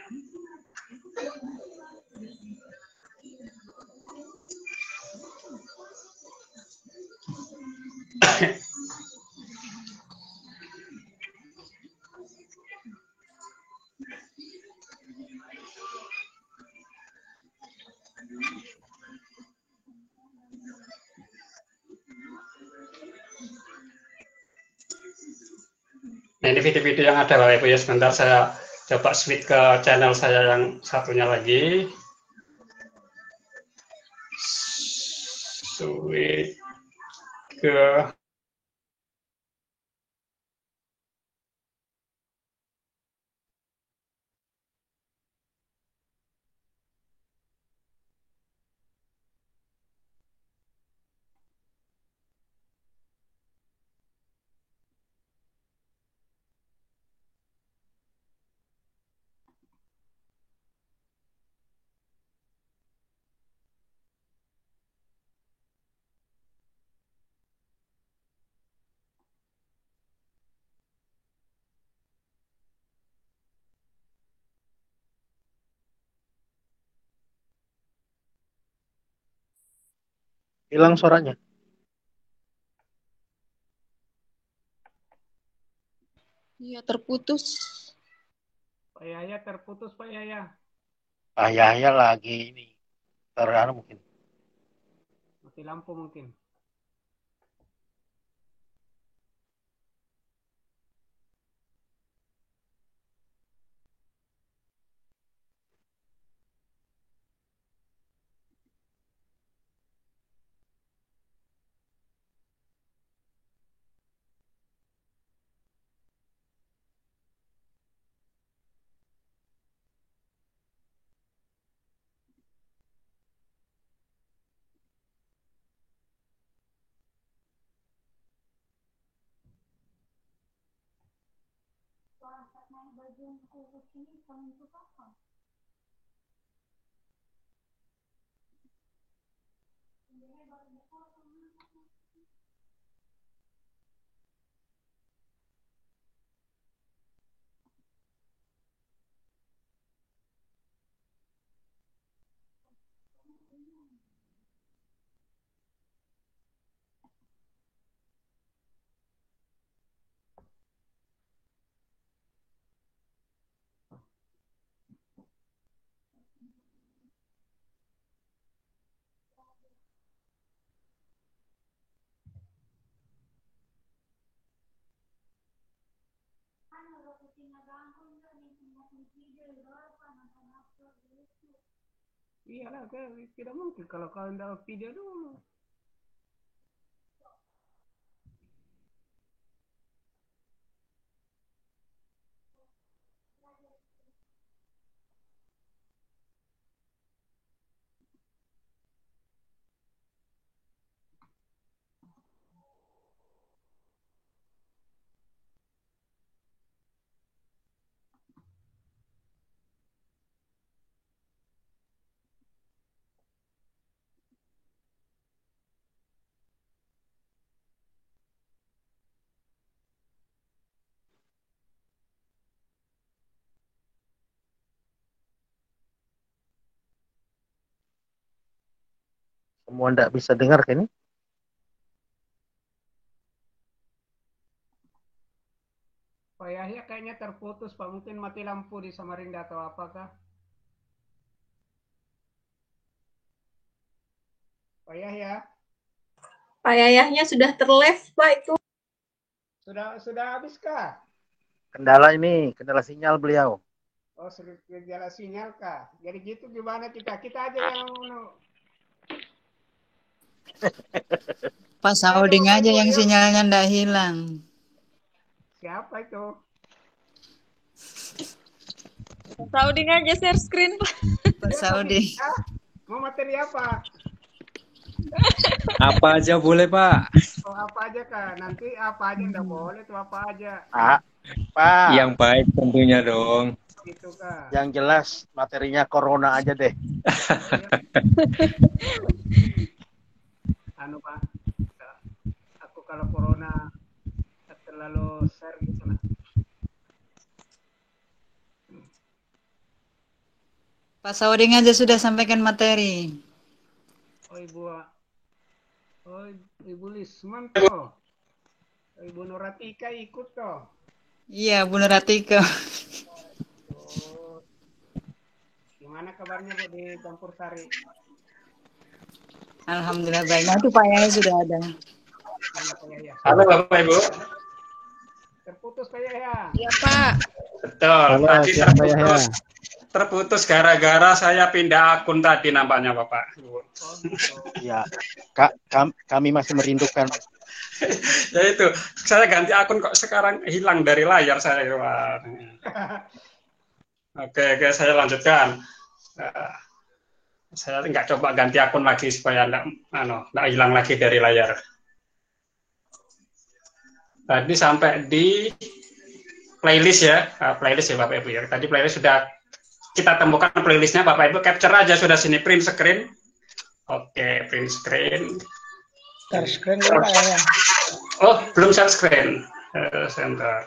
Nah, ini video-video yang ada Bapak Ibu ya, sebentar saya coba switch ke channel saya yang satunya lagi. Switch ke Hilang suaranya. Iya, terputus. Pak Yahya terputus, Pak Yahya. Ya lagi ini. Terlalu mungkin. Mati lampu mungkin. Iyalah, tidak mungkin kalau kalian dapat video dulu. Semua ndak bisa dengar kan ini? Pak Yahya kayaknya terputus, Pak. Mungkin mati lampu di Samarinda atau apakah? Pak Yahya, Pak Yayahnya sudah terlive, Pak, itu. sudah habiskah? Kendala sinyal beliau. Oh, sudah gejala sinyal kah? Jadi gitu gimana kita? Kita aja yang Pak Sauding aja yang sinyalnya ndak hilang. siapa itu? Sauding aja share screen, Pak. Pak Sauding. Mau materi apa? Apa aja boleh, Pak. Oh, apa aja kah? Nanti apa aja enggak boleh tuh, apa aja. Pak. Yang baik tentunya dong. Gitu kah? Yang jelas materinya corona aja deh. Anu Pak, aku kalau corona terlalu share gitu nah. Pak Sauding aja sudah sampaikan materi. Oh Ibu Lisman toh. Ibu Nuratika ikut toh. Iya, Bu Nuratika. Oh. Gimana kabarnya Bu di Campur Sari? Alhamdulillah baik. Nah, itu Pak Yaya sudah ada. Mana Pak Yahya? Halo Bapak Ibu. Terputus Pak Yahya. Iya, Pak. Betul. Halo, Tadi siapa Yahya? terputus gara-gara saya pindah akun tadi nampaknya Bapak. Oh, gitu. Ya, kami masih merindukan. Ya itu, saya ganti akun kok sekarang hilang dari layar saya. Oke, saya lanjutkan. Saya nggak coba ganti akun lagi supaya nggak hilang lagi dari layar. Tadi sampai di playlist ya, playlist ya Bapak Ibu ya. Tadi playlist sudah kita temukan playlistnya, Bapak Ibu capture aja sudah sini, print screen. Oke, print screen. Share screen dulu Pak ya. Oh, belum share screen. Center.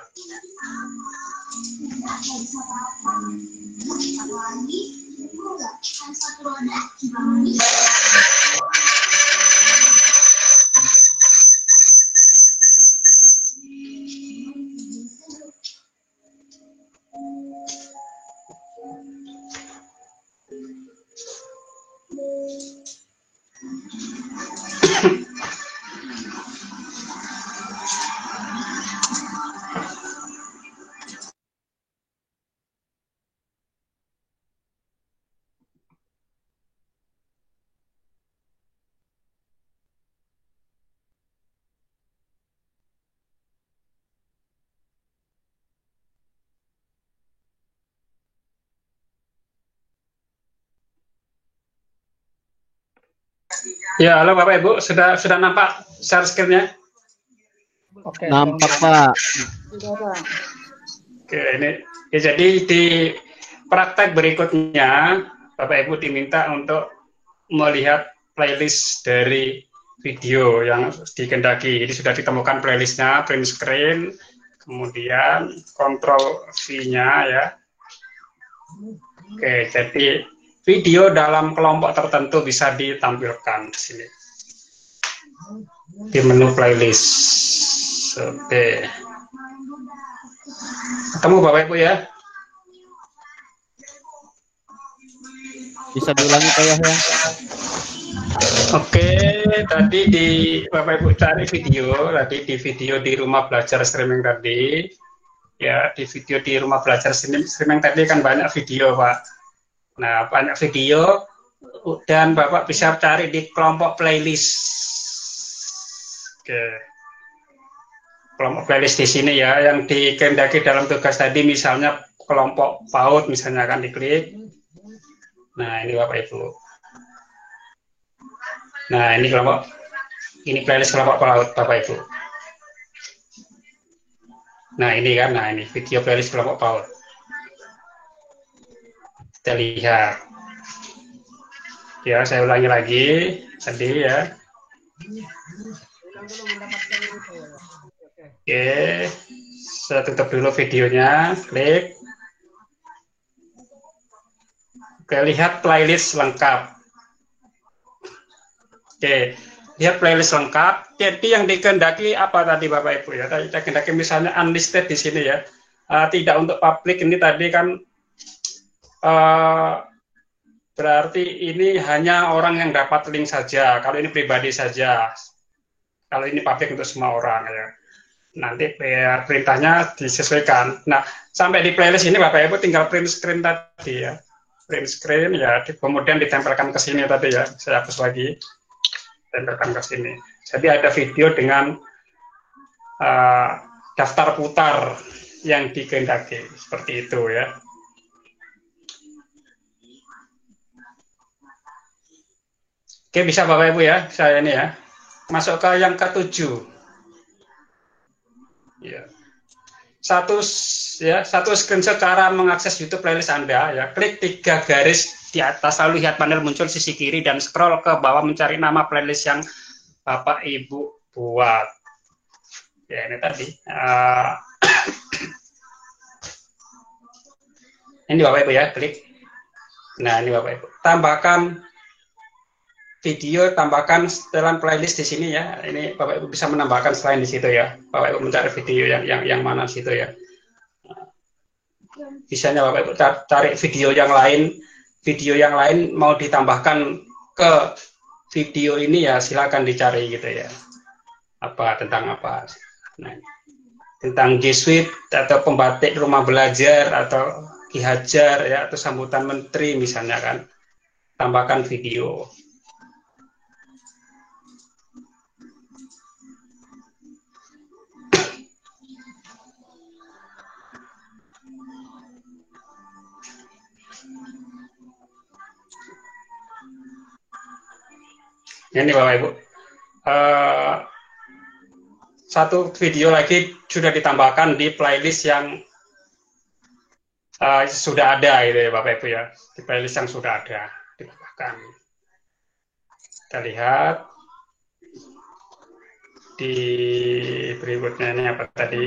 Ya, halo Bapak Ibu, sudah nampak share screen-nya? Oke, Nampak, Pak. Oke, ini ya, jadi di praktek berikutnya Bapak Ibu diminta untuk melihat playlist dari video yang dikehendaki. Jadi sudah ditemukan playlistnya, print screen, kemudian kontrol V-nya ya. Oke, jadi video dalam kelompok tertentu bisa ditampilkan di sini di menu playlist. Oke, ketemu Bapak Ibu ya. Bisa diulangi Pak Yahya? Oke, tadi di Bapak Ibu cari video, tadi di video di rumah belajar streaming tadi, ya di video di rumah belajar streaming tadi kan banyak video Pak. Nah banyak video dan Bapak bisa cari di kelompok playlist. Oke, kelompok playlist di sini ya, yang dikehendaki dalam tugas tadi misalnya kelompok PAUD misalnya akan diklik. Nah ini Bapak Ibu. Nah ini playlist kelompok PAUD Bapak Ibu. Nah ini kan, nah ini video playlist kelompok PAUD. Kita lihat. Ya saya ulangi lagi tadi ya. Oke, saya tutup dulu videonya, klik. Oke, lihat playlist lengkap. Oke, lihat playlist lengkap. Jadi yang dikehendaki apa tadi Bapak Ibu ya? Tadi dikehendaki misalnya unlisted di sini ya. Tidak untuk publik, ini tadi kan berarti ini hanya orang yang dapat link saja. Kalau ini pribadi saja. Kalau ini publik untuk semua orang ya. Nanti perintahnya disesuaikan. Nah, sampai di playlist ini Bapak Ibu tinggal print screen tadi ya. Print screen ya, kemudian ditempelkan ke sini tadi ya. Saya hapus lagi. Tempelkan ke sini. Jadi ada video dengan daftar putar yang dikehendaki seperti itu ya. Oke, bisa Bapak Ibu ya, saya ini ya. Masuk ke yang ke-7. Ya. Satu screenshot cara mengakses YouTube playlist Anda ya. Klik 3 garis di atas, lalu lihat panel muncul sisi kiri dan scroll ke bawah mencari nama playlist yang Bapak Ibu buat. Ya ini tadi. Ini Bapak Ibu ya, klik. Nah ini Bapak Ibu. Tambahkan video, tambahkan setelan playlist di sini ya. Ini Bapak Ibu bisa menambahkan selain di situ ya. Bapak Ibu mencari video yang mana situ ya. Bisanya Bapak Ibu cari video yang lain. Video yang lain mau ditambahkan ke video ini ya silakan dicari gitu ya. Tentang apa? Nah, tentang G Suite atau pembatik rumah belajar atau Ki Hajar ya, atau sambutan menteri misalnya kan. Tambahkan video. Ini Bapak Ibu, satu video lagi sudah ditambahkan di playlist yang sudah ada gitu ya Bapak Ibu ya, di playlist yang sudah ada ditambahkan. Kita lihat di berikutnya ini apa tadi?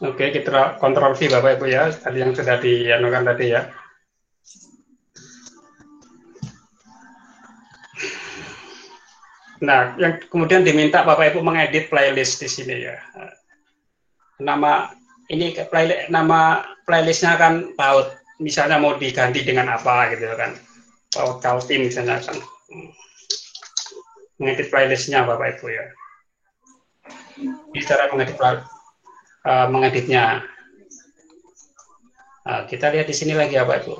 Oke, kita kontrol V Bapak Ibu ya, tadi yang sudah dianukan tadi ya. Nah, yang kemudian diminta Bapak Ibu mengedit playlist di sini ya. Nama playlistnya kan PAUD, misalnya mau diganti dengan apa gitu kan. PAUD Kaltim misalnya kan. Mengedit playlistnya Bapak Ibu ya. Ini cara mengeditnya. Nah, kita lihat di sini lagi ya Bapak Ibu.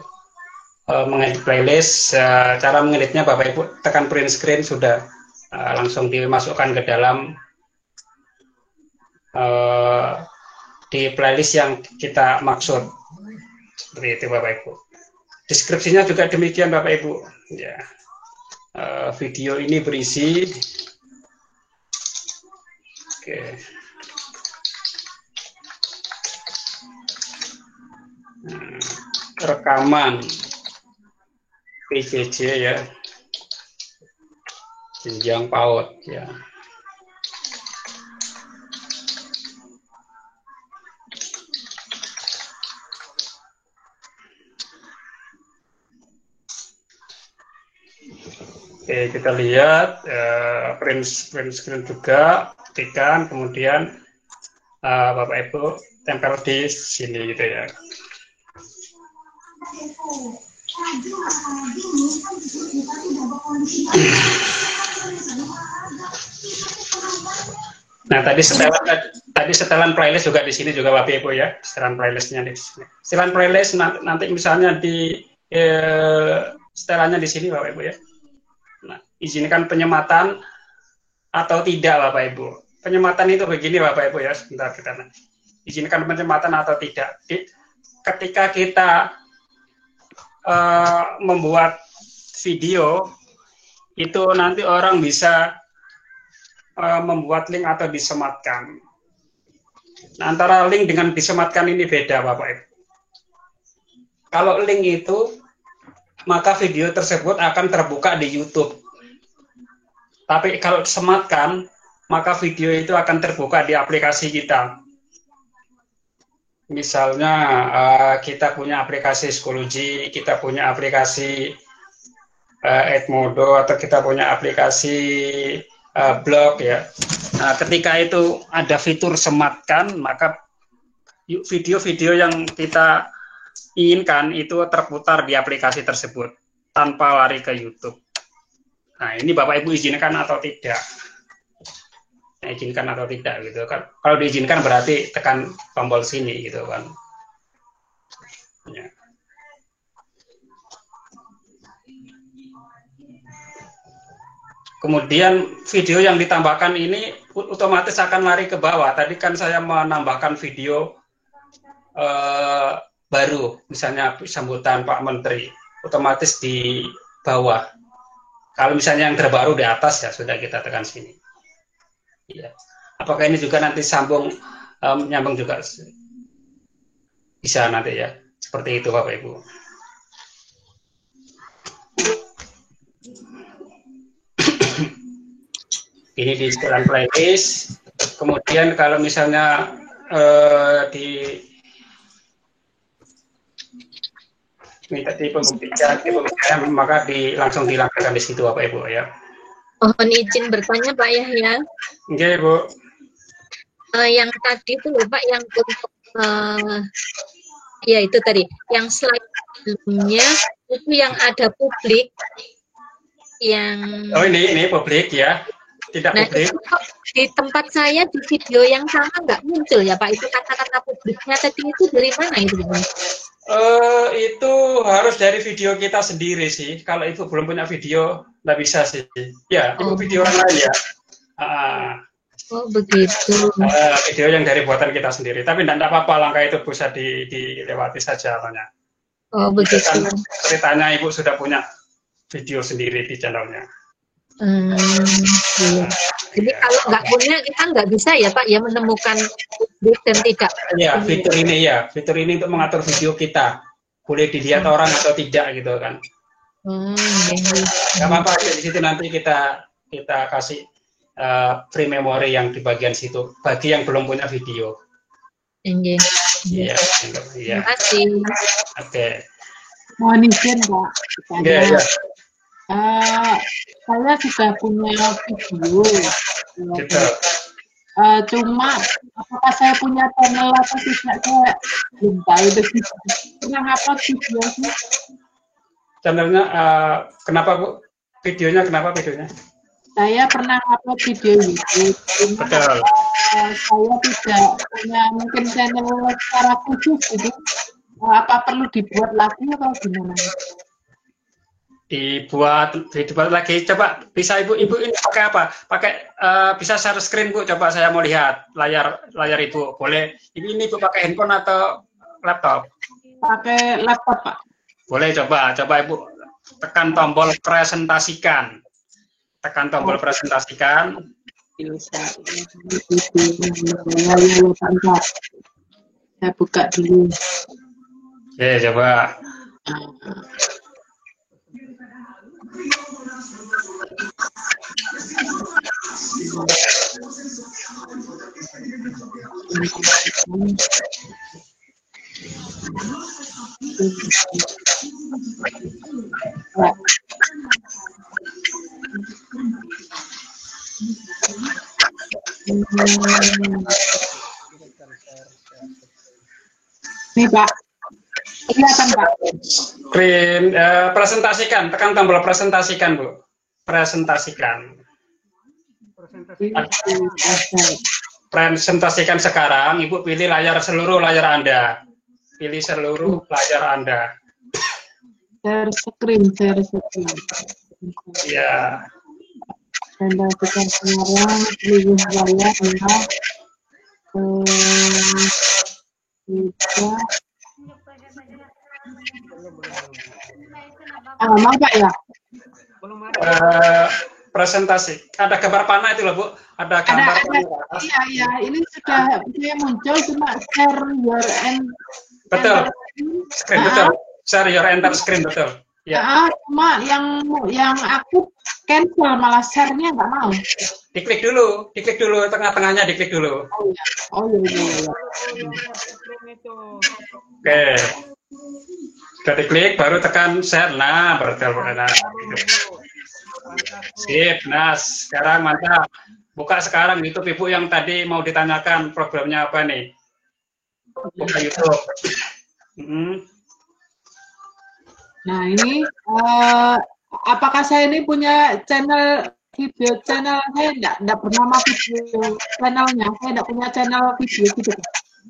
Mengedit playlist, cara mengeditnya Bapak Ibu tekan print screen sudah langsung dimasukkan ke dalam di playlist yang kita maksud. Seperti itu Bapak Ibu. Deskripsinya juga demikian Bapak Ibu. Ya. Video ini berisi rekaman PJJ ya, jenjang PAUD ya. Oke, kita lihat print screen juga, tekan, kemudian Bapak Ibu tempel di sini gitu ya. Nah, tadi setelan playlist juga di sini juga Bapak Ibu ya, setelan playlistnya di sini. Setelan playlist nanti misalnya di setelannya di sini Bapak Ibu ya. Nah, izinkan penyematan atau tidak Bapak Ibu. Penyematan itu begini Bapak Ibu ya, sebentar kita izinkan penyematan atau tidak. Ketika kita membuat video itu nanti orang bisa membuat link atau disematkan. Nah, antara link dengan disematkan ini beda Bapak Ibu. Kalau link itu maka video tersebut akan terbuka di YouTube. Tapi kalau disematkan, maka video itu akan terbuka di aplikasi kita. Misalnya kita punya aplikasi psikologi, kita punya aplikasi Edmodo, atau kita punya aplikasi blog ya. Nah, ketika itu ada fitur sematkan, maka video-video yang kita inginkan itu terputar di aplikasi tersebut tanpa lari ke YouTube. Nah, ini Bapak Ibu izinkan atau tidak? Nah, izinkan atau tidak gitu kan? Kalau diizinkan berarti tekan tombol sini gitu kan. Ya. Kemudian video yang ditambahkan ini otomatis akan lari ke bawah. Tadi kan saya menambahkan video baru, misalnya sambutan Pak Menteri, otomatis di bawah. Kalau misalnya yang terbaru di atas ya sudah kita tekan sini. Ya. Apakah ini juga nanti nyambung juga? Bisa nanti ya. Seperti itu Bapak Ibu. Ini di setelan playlist. Kemudian kalau misalnya minta di pembuktian, maka langsung dilakukan di situ Bapak Ibu ya. Mohon izin bertanya Pak Yahya. Oke Bu. Yang tadi itu Pak yang untuk ya itu tadi yang slide sebelumnya itu yang ada publik yang. Oh ini publik ya, tidak Nah, publik. itu di tempat saya di video yang sama nggak muncul ya Pak, itu kata-kata publiknya tadi itu dari mana itu Pak? Itu harus dari video kita sendiri sih. Kalau Ibu belum punya video, nggak bisa sih. Ya, Ibu video orang lain ya. Oh begitu. Video yang dari buatan kita sendiri. Tapi tidak apa-apa, langkah itu bisa dilewati saja. Oh begitu. Ceritanya Ibu sudah punya video sendiri di channelnya. Iya. Jadi kalau nggak punya kita nggak bisa ya Pak ya menemukan publik dan tidak. Ya, fitur ini untuk mengatur video kita. Boleh dilihat orang atau tidak gitu kan. Nggak apa-apa, di situ nanti kita kasih free memory yang di bagian situ bagi yang belum punya video. Iya. Terima kasih. Oke. Mohon izin Pak. Iya. Saya sudah punya video. Gitu. Cuma apakah saya punya channel atau tidak saya belum tahu. Pernah upload video sih? Channelnya kenapa Bu? Videonya kenapa videonya? Saya pernah upload video YouTube, cuma Betul. saya tidak punya mungkin channel secara khusus, jadi apa perlu dibuat lagi atau gimana? Dibuat lagi. Coba bisa ibu ini pakai apa? Pakai bisa share screen Bu. Coba saya mau lihat layar ibu. Boleh. Ini ibu pakai handphone atau laptop? Pakai laptop Pak. Boleh coba ibu tekan tombol presentasikan. Tekan tombol presentasikan. Saya buka dulu. Oke, coba. Nih Pak, kelihatan Pak. Screen presentasikan, tekan tombol presentasikan Bu. Presentasikan. Presentasikan sekarang, Ibu pilih seluruh layar Anda. Pilih seluruh layar Anda. Share screen. Ya. Anda bukan sekarang pilih layar kita. Mau Pak ya? Presentasi. Ada gambar panah itu loh Bu. Ada gambar panah. Iya. Ini sudah muncul, cuma share your end. Betul. Screen betul. Share your enter screen betul. Ya. Cuma yang aku cancel, malah share-nya nggak mau. Diklik dulu tengah-tengahnya diklik dulu. Oh iya. Oke. Sudah diklik, baru tekan share. Nah, betul. Sip, nah sekarang mantap. Buka sekarang YouTube Ibu yang tadi mau ditanyakan programnya apa nih? Buka YouTube. Nah ini, apakah saya ini punya video channel? Saya enggak bernama video channelnya. Saya enggak punya channel video gitu.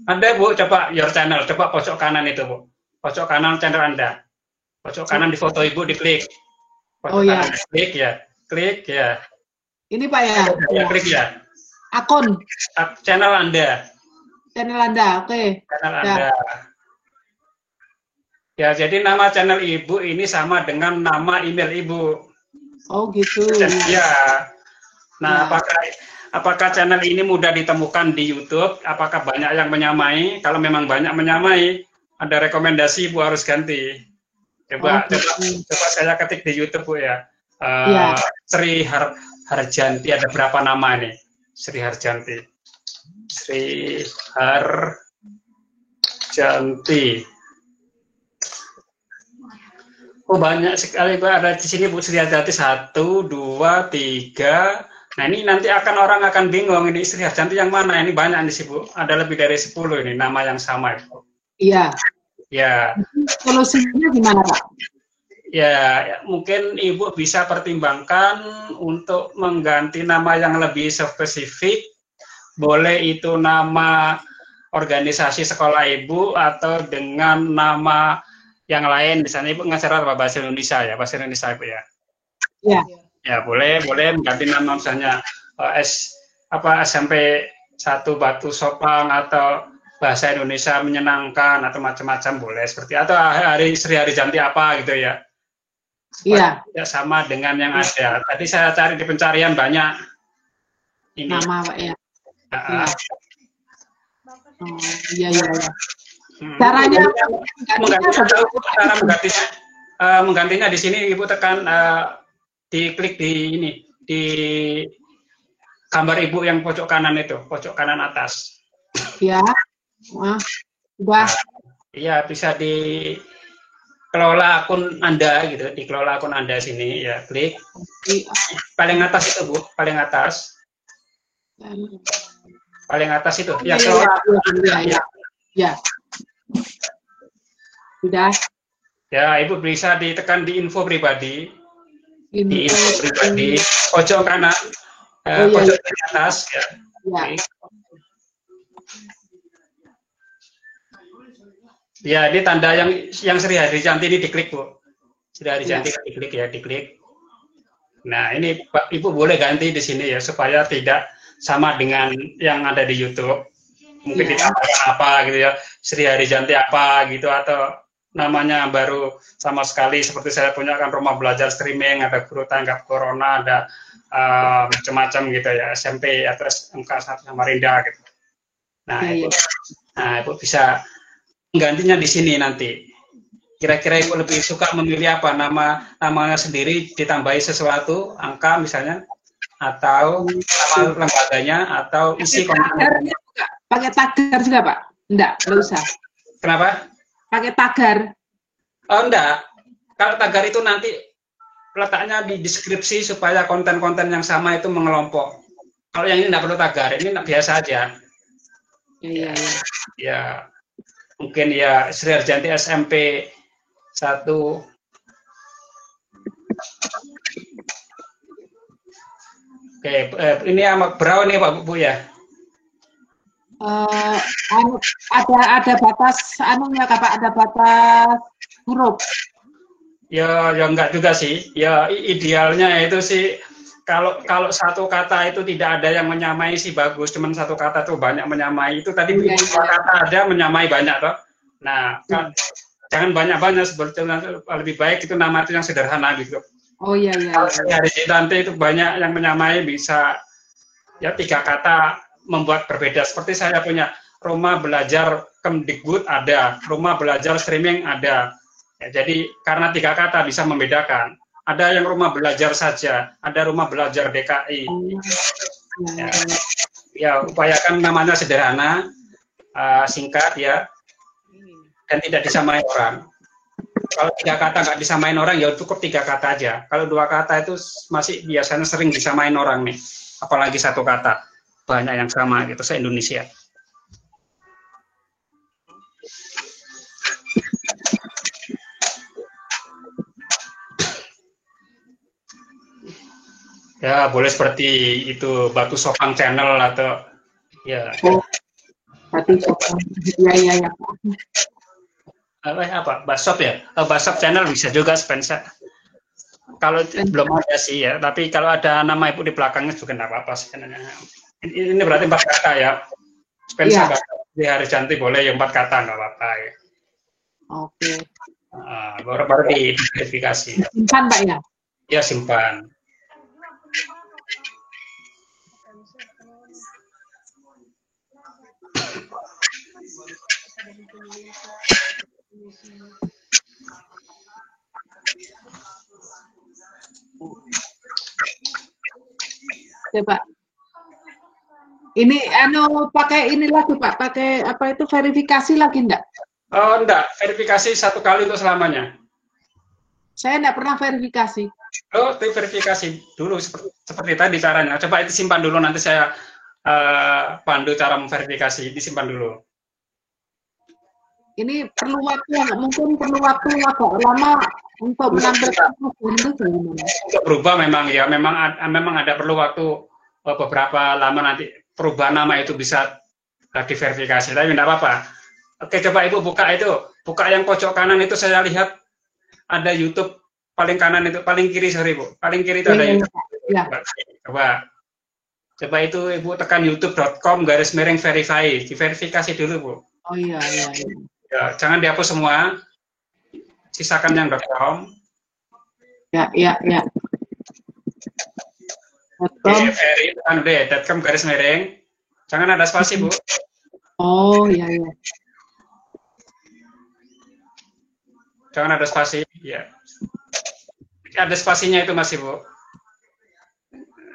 Anda Bu, coba your channel, coba pojok kanan itu Bu. Pojok kanan channel Anda. Pojok kanan di foto Ibu diklik. Pojok kanan diklik ya. Klik ya. Ini Pak ya? Ya, klik ya. Akun. Channel Anda. Channel Anda, oke. Channel Anda. Ya, jadi nama channel Ibu ini sama dengan nama email Ibu. Oh gitu. Ya. Nah, apakah channel ini mudah ditemukan di YouTube? Apakah banyak yang menyamai? Kalau memang banyak menyamai, ada rekomendasi Ibu harus ganti. Coba saya ketik di YouTube Bu ya. Sri Harjanti, ada berapa nama nih? Sri Harjanti. Sri Harjanti. Oh banyak sekali Bu, ada di sini Bu Sri Harjanti 1, 2, 3. Nah ini nanti orang akan bingung ini Sri Harjanti yang mana? Ini banyak di sini Bu, ada lebih dari 10 ini nama yang sama Bu. Iya. Ya. Solusinya gimana Pak? Ya, mungkin Ibu bisa pertimbangkan untuk mengganti nama yang lebih spesifik. Boleh itu nama organisasi sekolah Ibu atau dengan nama yang lain. Misalnya Ibu ngajar apa bahasa Indonesia ya, bahasa Indonesia Ibu ya. Iya. Ya, boleh mengganti nama misalnya SMP 1 Batu Sopang atau bahasa Indonesia menyenangkan atau macam-macam boleh seperti atau Sri Harjanti apa gitu ya. Iya. Tidak sama dengan yang ada. Tadi saya cari di pencarian banyak. Ini. Nama Pak ya. Iya. Caranya menggantinya di sini Ibu tekan diklik di ini di gambar Ibu yang pojok kanan itu, pojok kanan atas. Iya. Sudah. Iya, bisa dikelola akun Anda gitu, dikelola akun Anda sini ya, klik. Paling atas itu Bu, paling atas. Paling atas itu. Ya, kelola akun Anda. Ya. Sudah. Ya, Ibu bisa ditekan di info pribadi. di info. info pribadi pojok kanan, Oh iya, pojok iya. di atas ya. Ya. Ya, ini tanda yang Sri Harijanti ini diklik, Bu. Sri Ya. Harijanti diklik ya, diklik. Nah, ini Pak Ibu boleh ganti di sini ya supaya tidak sama dengan yang ada di YouTube. Mungkin Ya. ditambahkan apa gitu ya, Sri Harijanti apa gitu, atau namanya baru sama sekali seperti saya punya kan rumah belajar streaming, ada guru tanggap corona, ada macam-macam gitu ya, SMP atau SMK 1 Samarinda gitu. Nah, Ya, Ibu bisa menggantinya di sini nanti. Kira-kira Ibu lebih suka memilih apa? Namanya sendiri ditambahi sesuatu, angka misalnya, atau nama lembaganya, atau isi konten. Pakai tagar juga, Pak? Enggak usah. Kenapa? Pakai tagar. Oh, enggak. Kalau tagar itu nanti letaknya di deskripsi supaya konten-konten yang sama itu mengelompok. Kalau yang ini enggak perlu tagar, ini biasa aja. Iya. Ya, mungkin ya Sri Harjanti SMP 1. Oke, ini berapa nih Pak Bu ya? Ada batas anunya Kak, Pak, ada batas huruf. Ya enggak juga sih. Ya idealnya itu sih kalau satu kata itu tidak ada yang menyamai sih bagus. Cuman satu kata tuh banyak menyamai. Itu tadi dua kata ada menyamai banyak toh. Nah, jangan banyak-banyak, sebetulnya lebih baik itu nama itu yang sederhana gitu. Oh iya. Kalau hari nanti itu banyak yang menyamai, bisa ya 3 kata membuat berbeda. Seperti saya punya rumah belajar Kemdikbud ada, rumah belajar streaming ada. Ya, jadi karena 3 kata bisa membedakan. Ada yang rumah belajar saja, ada rumah belajar DKI. Ya upayakan namanya sederhana, singkat ya, dan tidak disamain orang. Kalau 3 kata nggak disamain orang, ya cukup 3 kata aja. Kalau 2 kata itu masih biasanya sering disamain orang nih, apalagi 1 kata. Banyak yang sama gitu, se-Indonesia. Ya, boleh seperti itu, Batu Sopang Channel atau ya. Batu Sopang, ya. Apa? Basop ya? Basop Channel bisa juga, Spencer. Kalau belum ada sih ya, tapi kalau ada nama Ibu di belakangnya juga nggak apa-apa sebenarnya. Ini berarti 4 kata ya. Spencer di Harijanti boleh ya 4 kata, nggak apa-apa ya. Oke. Baru diidentifikasi. Simpan Pak ya? Ya, simpan. Oke Pak. Ini pakai ini lagi Pak, pakai apa itu verifikasi lagi enggak? Oh enggak, verifikasi 1 kali untuk selamanya. Saya enggak pernah verifikasi. Oh, itu verifikasi dulu seperti tadi caranya. Coba itu simpan dulu, nanti saya pandu cara memverifikasi. Disimpan dulu. Ini perlu waktu, mungkin perlu waktu agak lama untuk menampilkan untuk berubah memang ya, memang ada perlu waktu beberapa lama, nanti perubahan nama itu bisa diverifikasi, tapi tidak apa-apa. Oke, coba Ibu buka yang pojok kanan itu, saya lihat ada YouTube paling kanan itu, paling kiri sorry Bu, paling kiri itu ada YouTube. Ya. Coba itu Ibu tekan youtube.com/verify, diverifikasi dulu Bu. Oh iya. Ya, jangan dihapus semua, sisakan yang .com. Ya. .com /, jangan ada spasi Bu. Oh iya. Jangan ada spasi, ya. Ada spasinya itu masih Bu.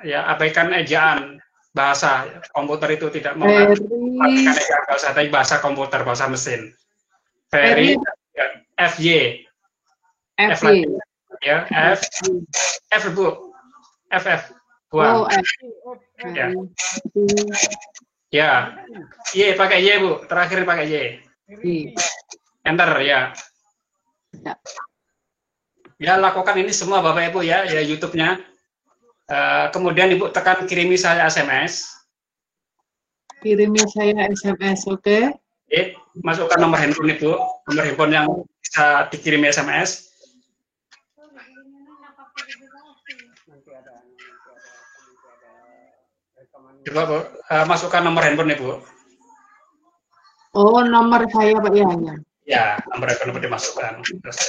Ya, abaikan ejaan bahasa komputer itu, tidak mengabaikan ejaan bahasa, tapi bahasa komputer, bahasa mesin. Ferry, FY, F lagi, ya, F Bu, FF, buang. Oh, Ya. Ya, Y pakai Y Bu, terakhir pakai Y. Enter ya. Ya, lakukan ini semua Bapak Ibu ya YouTube-nya. Kemudian Ibu tekan kirimi saya SMS. Kirimi saya SMS, oke. Masukkan nomor handphone Ibu, nomor handphone yang bisa dikirimi SMS. Coba Bu, masukkan nomor handphone Ibu. Oh, nomor saya Pak ya. Ya, nomor handphone Ibu dimasukkan. Terus,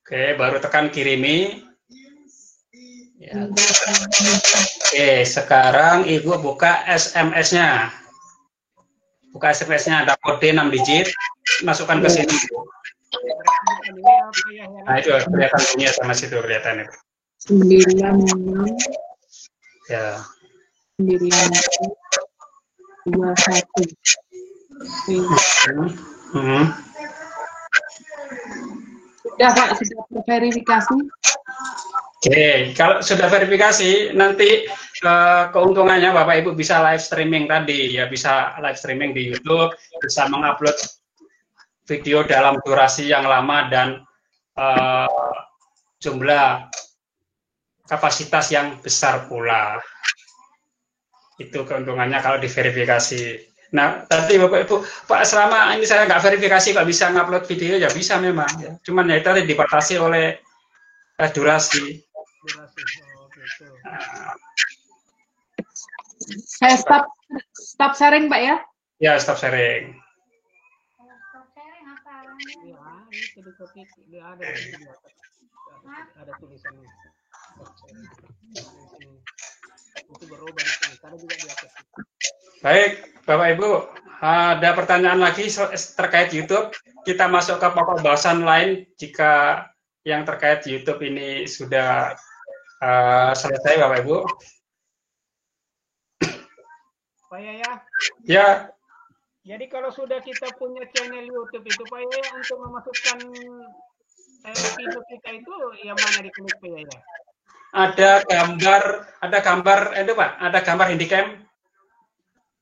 Oke, baru tekan kirimi. Ya. Oke, sekarang Ibu buka SMS-nya. Buka SMS-nya, ada kode 6 digit. Masukkan ke sini. Nah, itu kelihatan punya sama situ kelihatan itu. 96 Ya. 91. Sudah Pak, sudah terverifikasi. Oke, kalau sudah verifikasi, nanti keuntungannya Bapak Ibu bisa live streaming tadi, ya bisa live streaming di YouTube, bisa mengupload video dalam durasi yang lama dan jumlah kapasitas yang besar pula. Itu keuntungannya kalau diverifikasi. Nah, tadi Bapak Ibu, Pak, selama ini saya nggak verifikasi, Pak bisa ngupload video, ya bisa memang. Ya. Cuman ya tadi dibatasi oleh durasi. Saya stop sharing Pak ya. Ya, stop sharing. Ada tulisannya. Itu berubah karena juga di atas. Baik, Bapak Ibu, ada pertanyaan lagi terkait YouTube. Kita masuk ke pokok bahasan lain jika yang terkait YouTube ini sudah selesai, Bapak Ibu. Pak Yaya? Ya. Jadi kalau sudah kita punya channel YouTube itu, Pak Yaya, untuk memasukkan video kita itu yang mana diklik Pak Yaya? Ada gambar itu Pak, ada gambar handycam.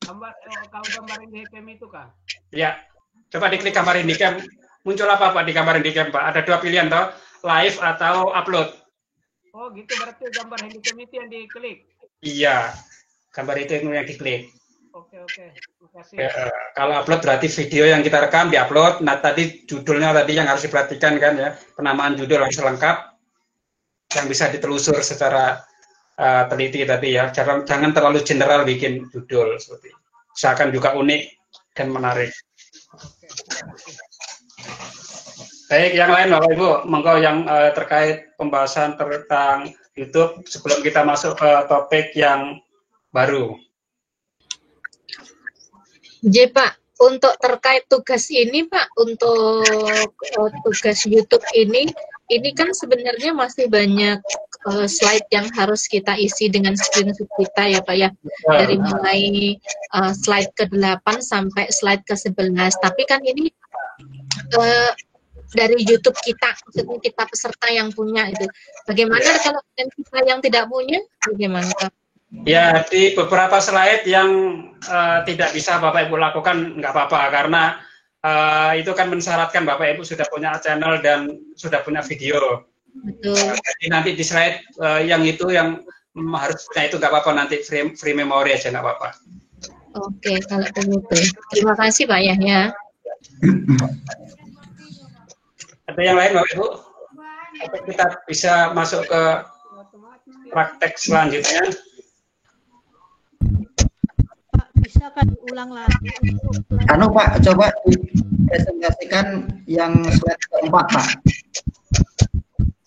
Kalau gambar handycam itu kah? Ya, coba diklik gambar handycam. Muncul apa Pak di gambar handycam Pak? Ada dua pilihan toh, live atau upload. Oh gitu, berarti gambar handycam itu yang diklik? Iya, gambar itu yang diklik. Oke, terima kasih. Ya, kalau upload berarti video yang kita rekam diupload. Nah tadi judulnya tadi yang harus diperhatikan kan ya, penamaan judul harus lengkap, yang bisa ditelusur secara teliti tadi ya. Jangan terlalu general bikin judul seperti. Usahakan juga unik dan menarik. Baik, yang lain Bapak Ibu, monggo yang terkait pembahasan tentang YouTube sebelum kita masuk ke topik yang baru. J Pak, untuk terkait tugas ini Pak, untuk tugas YouTube ini kan sebenarnya masih banyak slide yang harus kita isi dengan screenshot kita ya Pak ya, dari mulai slide ke-8 sampai slide ke-11. Tapi kan ini dari YouTube kita, maksudnya kita peserta yang punya itu. Bagaimana kalau kita yang tidak punya, bagaimana Pak? Ya, di beberapa slide yang tidak bisa Bapak Ibu lakukan nggak apa-apa, karena itu kan mensyaratkan Bapak Ibu sudah punya channel dan sudah punya video. Betul. Jadi nanti di slide yang itu yang harus punya itu nggak apa-apa, nanti free memory aja nggak apa-apa. Oke, kalau begitu. Terima kasih Pak Yahya. Ada yang lain Bapak Ibu? Atau kita bisa masuk ke praktek selanjutnya? Bisa kan diulang lagi Anu Pak, coba presentasikan yang slide keempat Pak.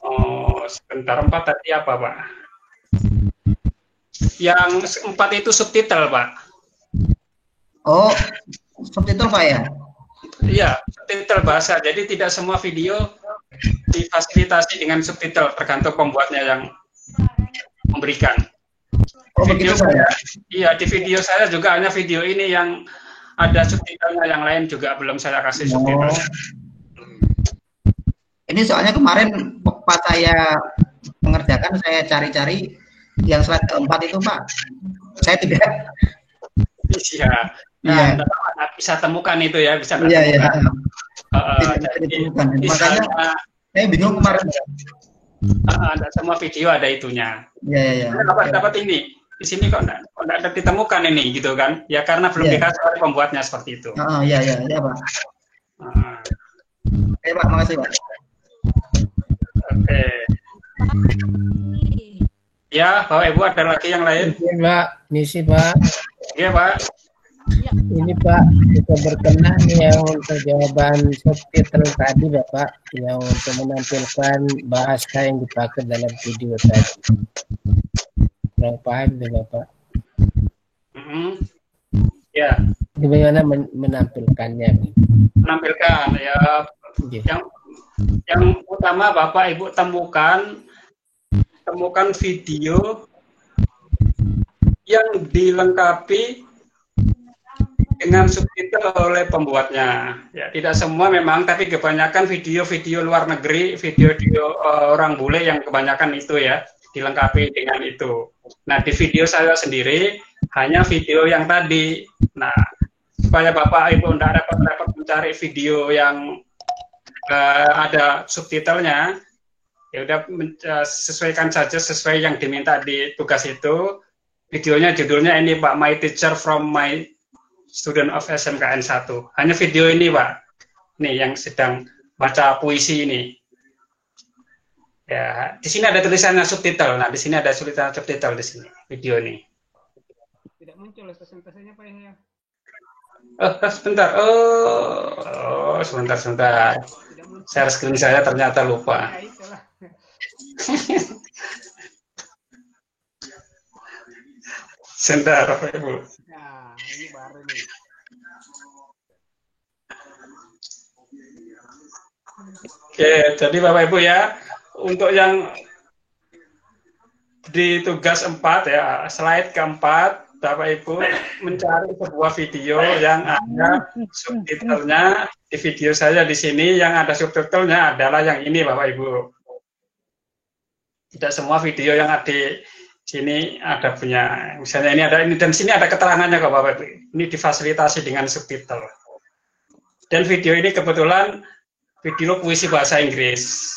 Oh, sebentar, 4 tadi apa Pak? Yang 4 itu subtitle Pak. Oh, subtitle Pak ya? Iya, subtitle bahasa. Jadi tidak semua video difasilitasi dengan subtitle, tergantung pembuatnya yang memberikan. Oh, Video begitu Pak saya, ya? iya di video saya juga hanya video ini yang ada subtitlenya, yang lain juga belum saya kasih subtitlenya. Ini soalnya kemarin pas saya mengerjakan, saya cari-cari yang slide keempat itu Pak. Saya tidak. Iya, Iya. Nggak bisa temukan itu ya, bisa Iya, iya. temukan. Tidak bisa Jadi ditemukan. Makanya misalnya saya bingung kemarin. ada semua video ada itunya. Iya, iya, iya. Dapat ini di sini kok enggak ditemukan ini gitu kan? Ya karena belum Iya. dikasih oleh pembuatnya seperti itu. Iya, iya, iya, Pak. Oke, Pak, makasih, Pak. Oke. Ya, Bapak Ibu ada lagi yang lain? Iya, Pak. Misi, Pak. Iya, Pak. Ini Pak, kita berkenan yang untuk jawaban subtitle tadi Bapak, yang untuk menampilkan bahasa yang dipakai dalam video tadi. Kurang paham itu Bapak. Ya. Bagaimana menampilkannya? Menampilkan ya. Yang utama Bapak Ibu temukan video yang dilengkapi dengan subtitle oleh pembuatnya. Ya, tidak semua memang, tapi kebanyakan video-video luar negeri, video orang bule yang kebanyakan itu ya, dilengkapi dengan itu. Nah, di video saya sendiri hanya video yang tadi. Nah, supaya Bapak Ibu tidak repot-repot mencari video yang ada subtitlenya, ya udah sesuaikan saja sesuai yang diminta di tugas itu. Videonya judulnya ini Pak, My Teacher from My Student of SMKN 1. Hanya video ini, Pak. Nih yang sedang baca puisi ini. Ya, di sini ada tulisannya subtitle. Nah, di sini ada tulisan subtitle di sini, video ini. Tidak muncul presentasinya, Pak ya. Sebentar. Sebentar. Share screen saya ternyata lupa. Sebentar, Bapak Ibu. Nah, ini baru nih. Oke, jadi Bapak Ibu ya, untuk yang di tugas 4 ya, slide keempat, Bapak Ibu mencari sebuah video yang ada subtitlenya. Di video saya di sini yang ada subtitlenya adalah yang ini, Bapak Ibu. Tidak semua video yang ada di sini ada punya, misalnya ini ada ini, dan sini ada keterangannya kok Bapak Ibu. Ini difasilitasi dengan subtitle. Dan video ini kebetulan video puisi bahasa Inggris.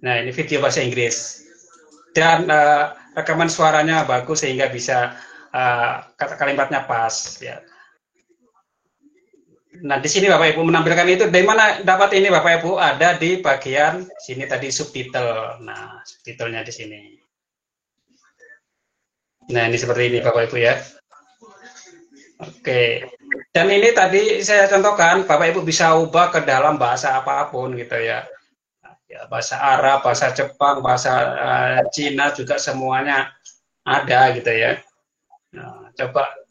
Nah, ini video bahasa Inggris. Dan rekaman suaranya bagus sehingga bisa kata kalimatnya pas ya. Nah, di sini Bapak Ibu menampilkan itu. Dari mana dapat ini Bapak Ibu? Ada di bagian sini tadi subtitle. Nah, subtitlenya di sini. Nah, ini seperti ini Bapak Ibu ya. Oke. Dan ini tadi saya contohkan, Bapak Ibu bisa ubah ke dalam bahasa apapun gitu ya. Ya, bahasa Arab, bahasa Jepang, bahasa Cina juga semuanya ada gitu ya. Nah,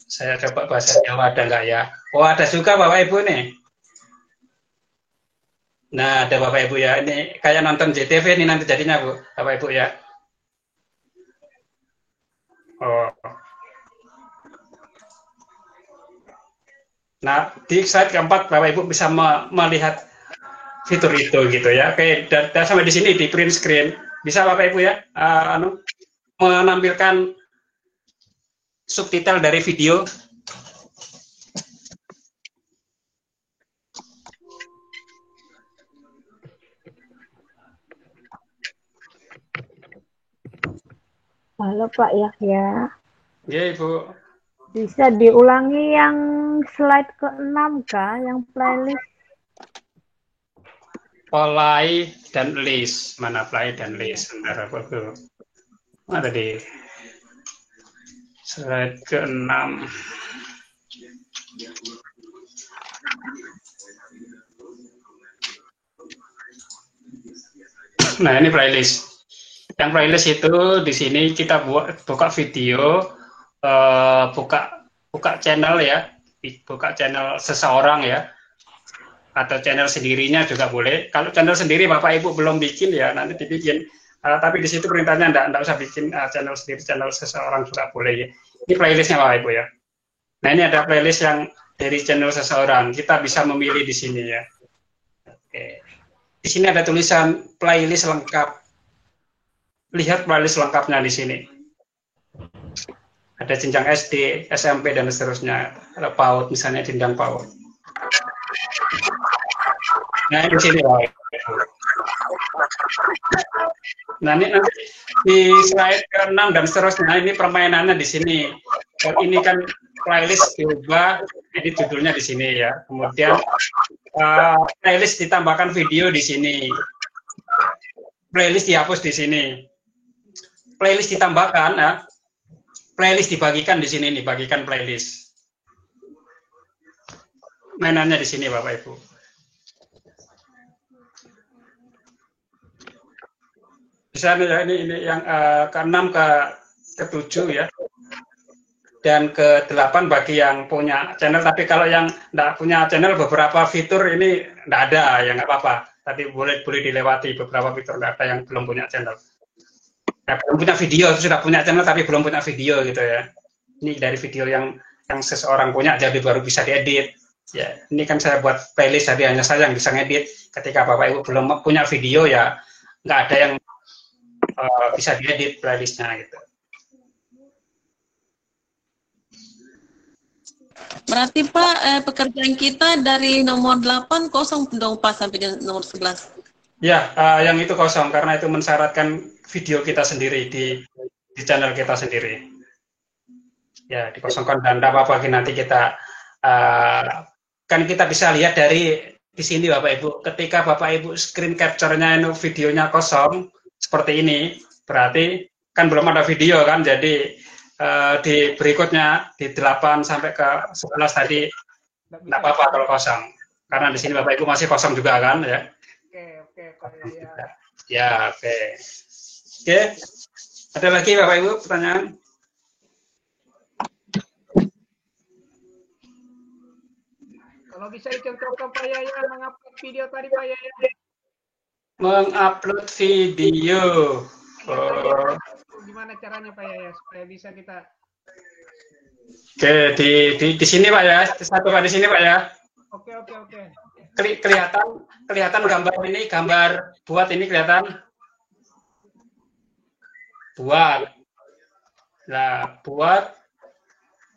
saya coba bahasa Jawa ada nggak ya? Oh, ada juga Bapak Ibu nih. Nah, ada Bapak Ibu ya. Ini kayak nonton JTV ini nanti jadinya Bu, Bapak Ibu ya. Oh. Nah, di slide keempat Bapak Ibu bisa melihat fitur itu gitu ya. Oke, dan sampai di sini di print screen bisa Bapak Ibu ya menampilkan subtitle dari video. Halo Pak Yahya. Ya Ibu. Bisa diulangi yang slide ke-6 kah, yang playlist? Play dan list. Mana play dan list? Sebentar Bapak Ibu. Ada di slide ke-6. Nah, ini playlist. Yang playlist itu di sini kita buka video, buka channel ya, buka channel seseorang ya, atau channel sendirinya juga boleh. Kalau channel sendiri Bapak Ibu belum bikin ya, nanti dibikin. Tapi di situ perintahnya enggak usah bikin channel sendiri, channel seseorang juga boleh ya. Ini playlistnya Bapak Ibu ya. Nah, ini ada playlist yang dari channel seseorang. Kita bisa memilih di sini ya. Oke. Di sini ada tulisan playlist lengkap. Lihat playlist lengkapnya di sini. Ada jenjang SD, SMP, dan seterusnya. Ada PAUD, misalnya jenjang PAUD. Nah, di sini Bapak Ibu. Nah, ini nanti di slide ke-6 dan seterusnya, ini permainannya di sini. Ini kan playlist diubah, ini judulnya di sini ya. Kemudian playlist ditambahkan video di sini. Playlist dihapus di sini. Playlist ditambahkan, ya. Playlist dibagikan di sini, bagikan playlist. Mainannya di sini, Bapak Ibu. Bisa ini yang ke-6 ke-7 ya. Dan ke-8 bagi yang punya channel, tapi kalau yang enggak punya channel beberapa fitur ini enggak ada, ya nggak apa-apa. Tapi boleh dilewati beberapa fitur, enggak ada yang belum punya channel. Ya, belum punya video, sudah punya channel tapi belum punya video gitu ya. Ini dari video yang seseorang punya jadi baru bisa diedit. Ya, ini kan saya buat playlist, jadi hanya saya yang bisa ngedit. Ketika Bapak Ibu belum punya video ya nggak ada yang bisa diedit playlistnya gitu. Berarti Pak, pekerjaan kita dari nomor 8 kosong dong Pak sampai di nomor 11. Ya, yang itu kosong karena itu mensyaratkan video kita sendiri di channel kita sendiri. Ya, dikosongkan dan tidak apa-apa nanti kita kan kita bisa lihat dari di sini Bapak Ibu. Ketika Bapak Ibu screen capture-nya itu videonya kosong seperti ini, berarti kan belum ada video kan, jadi di berikutnya di 8 sampai ke 11 tadi tidak apa-apa kalau kosong, karena di sini Bapak Ibu masih kosong juga kan ya. Ya, oke. Ada lagi Bapak Ibu pertanyaan? Kalau bisa dicontohkan Pak Yaya mengupload video tadi Pak Yaya. Mengupload video. Gimana caranya Pak Yaya supaya bisa kita? Oke, di sini Pak ya, satu Pak di sini Pak ya. Oke. Kelihatan gambar ini, gambar buat ini kelihatan. Buat. Nah, buat.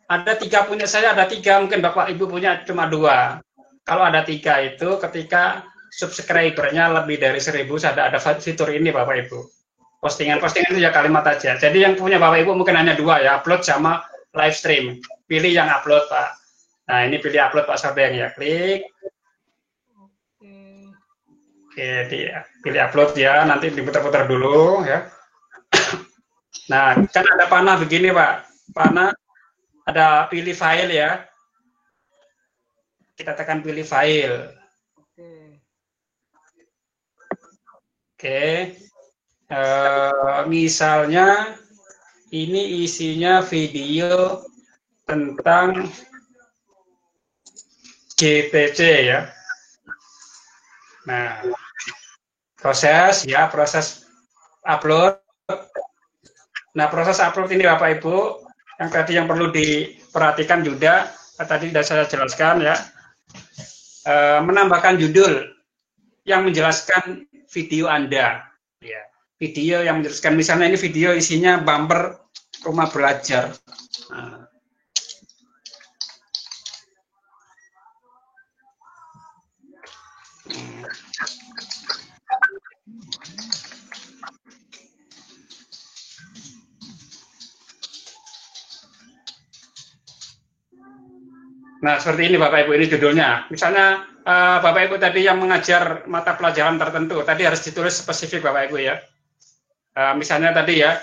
Ada 3 punya saya, ada 3, mungkin Bapak Ibu punya cuma 2. Kalau ada 3 itu ketika subscribernya lebih dari 1000 ada fitur ini Bapak Ibu. Postingan itu ya kalimat aja. Jadi yang punya Bapak Ibu mungkin hanya 2 ya, upload sama live stream. Pilih yang upload Pak. Nah ini pilih upload Pak Sardeng ya, klik. Oke, pilih upload ya, nanti diputar-putar dulu ya. Nah kan ada panah begini Pak, panah ada pilih file ya. Kita tekan pilih file. Oke. Misalnya ini isinya video tentang GTC ya. Nah, proses upload. Nah, proses upload ini Bapak Ibu, yang tadi yang perlu diperhatikan juga, tadi sudah saya jelaskan ya, menambahkan judul yang menjelaskan video Anda. Ya, video yang menjelaskan, misalnya ini video isinya bumper rumah belajar. Nah, seperti ini Bapak Ibu, ini judulnya. Misalnya Bapak Ibu tadi yang mengajar mata pelajaran tertentu, tadi harus ditulis spesifik Bapak Ibu ya. Misalnya tadi ya,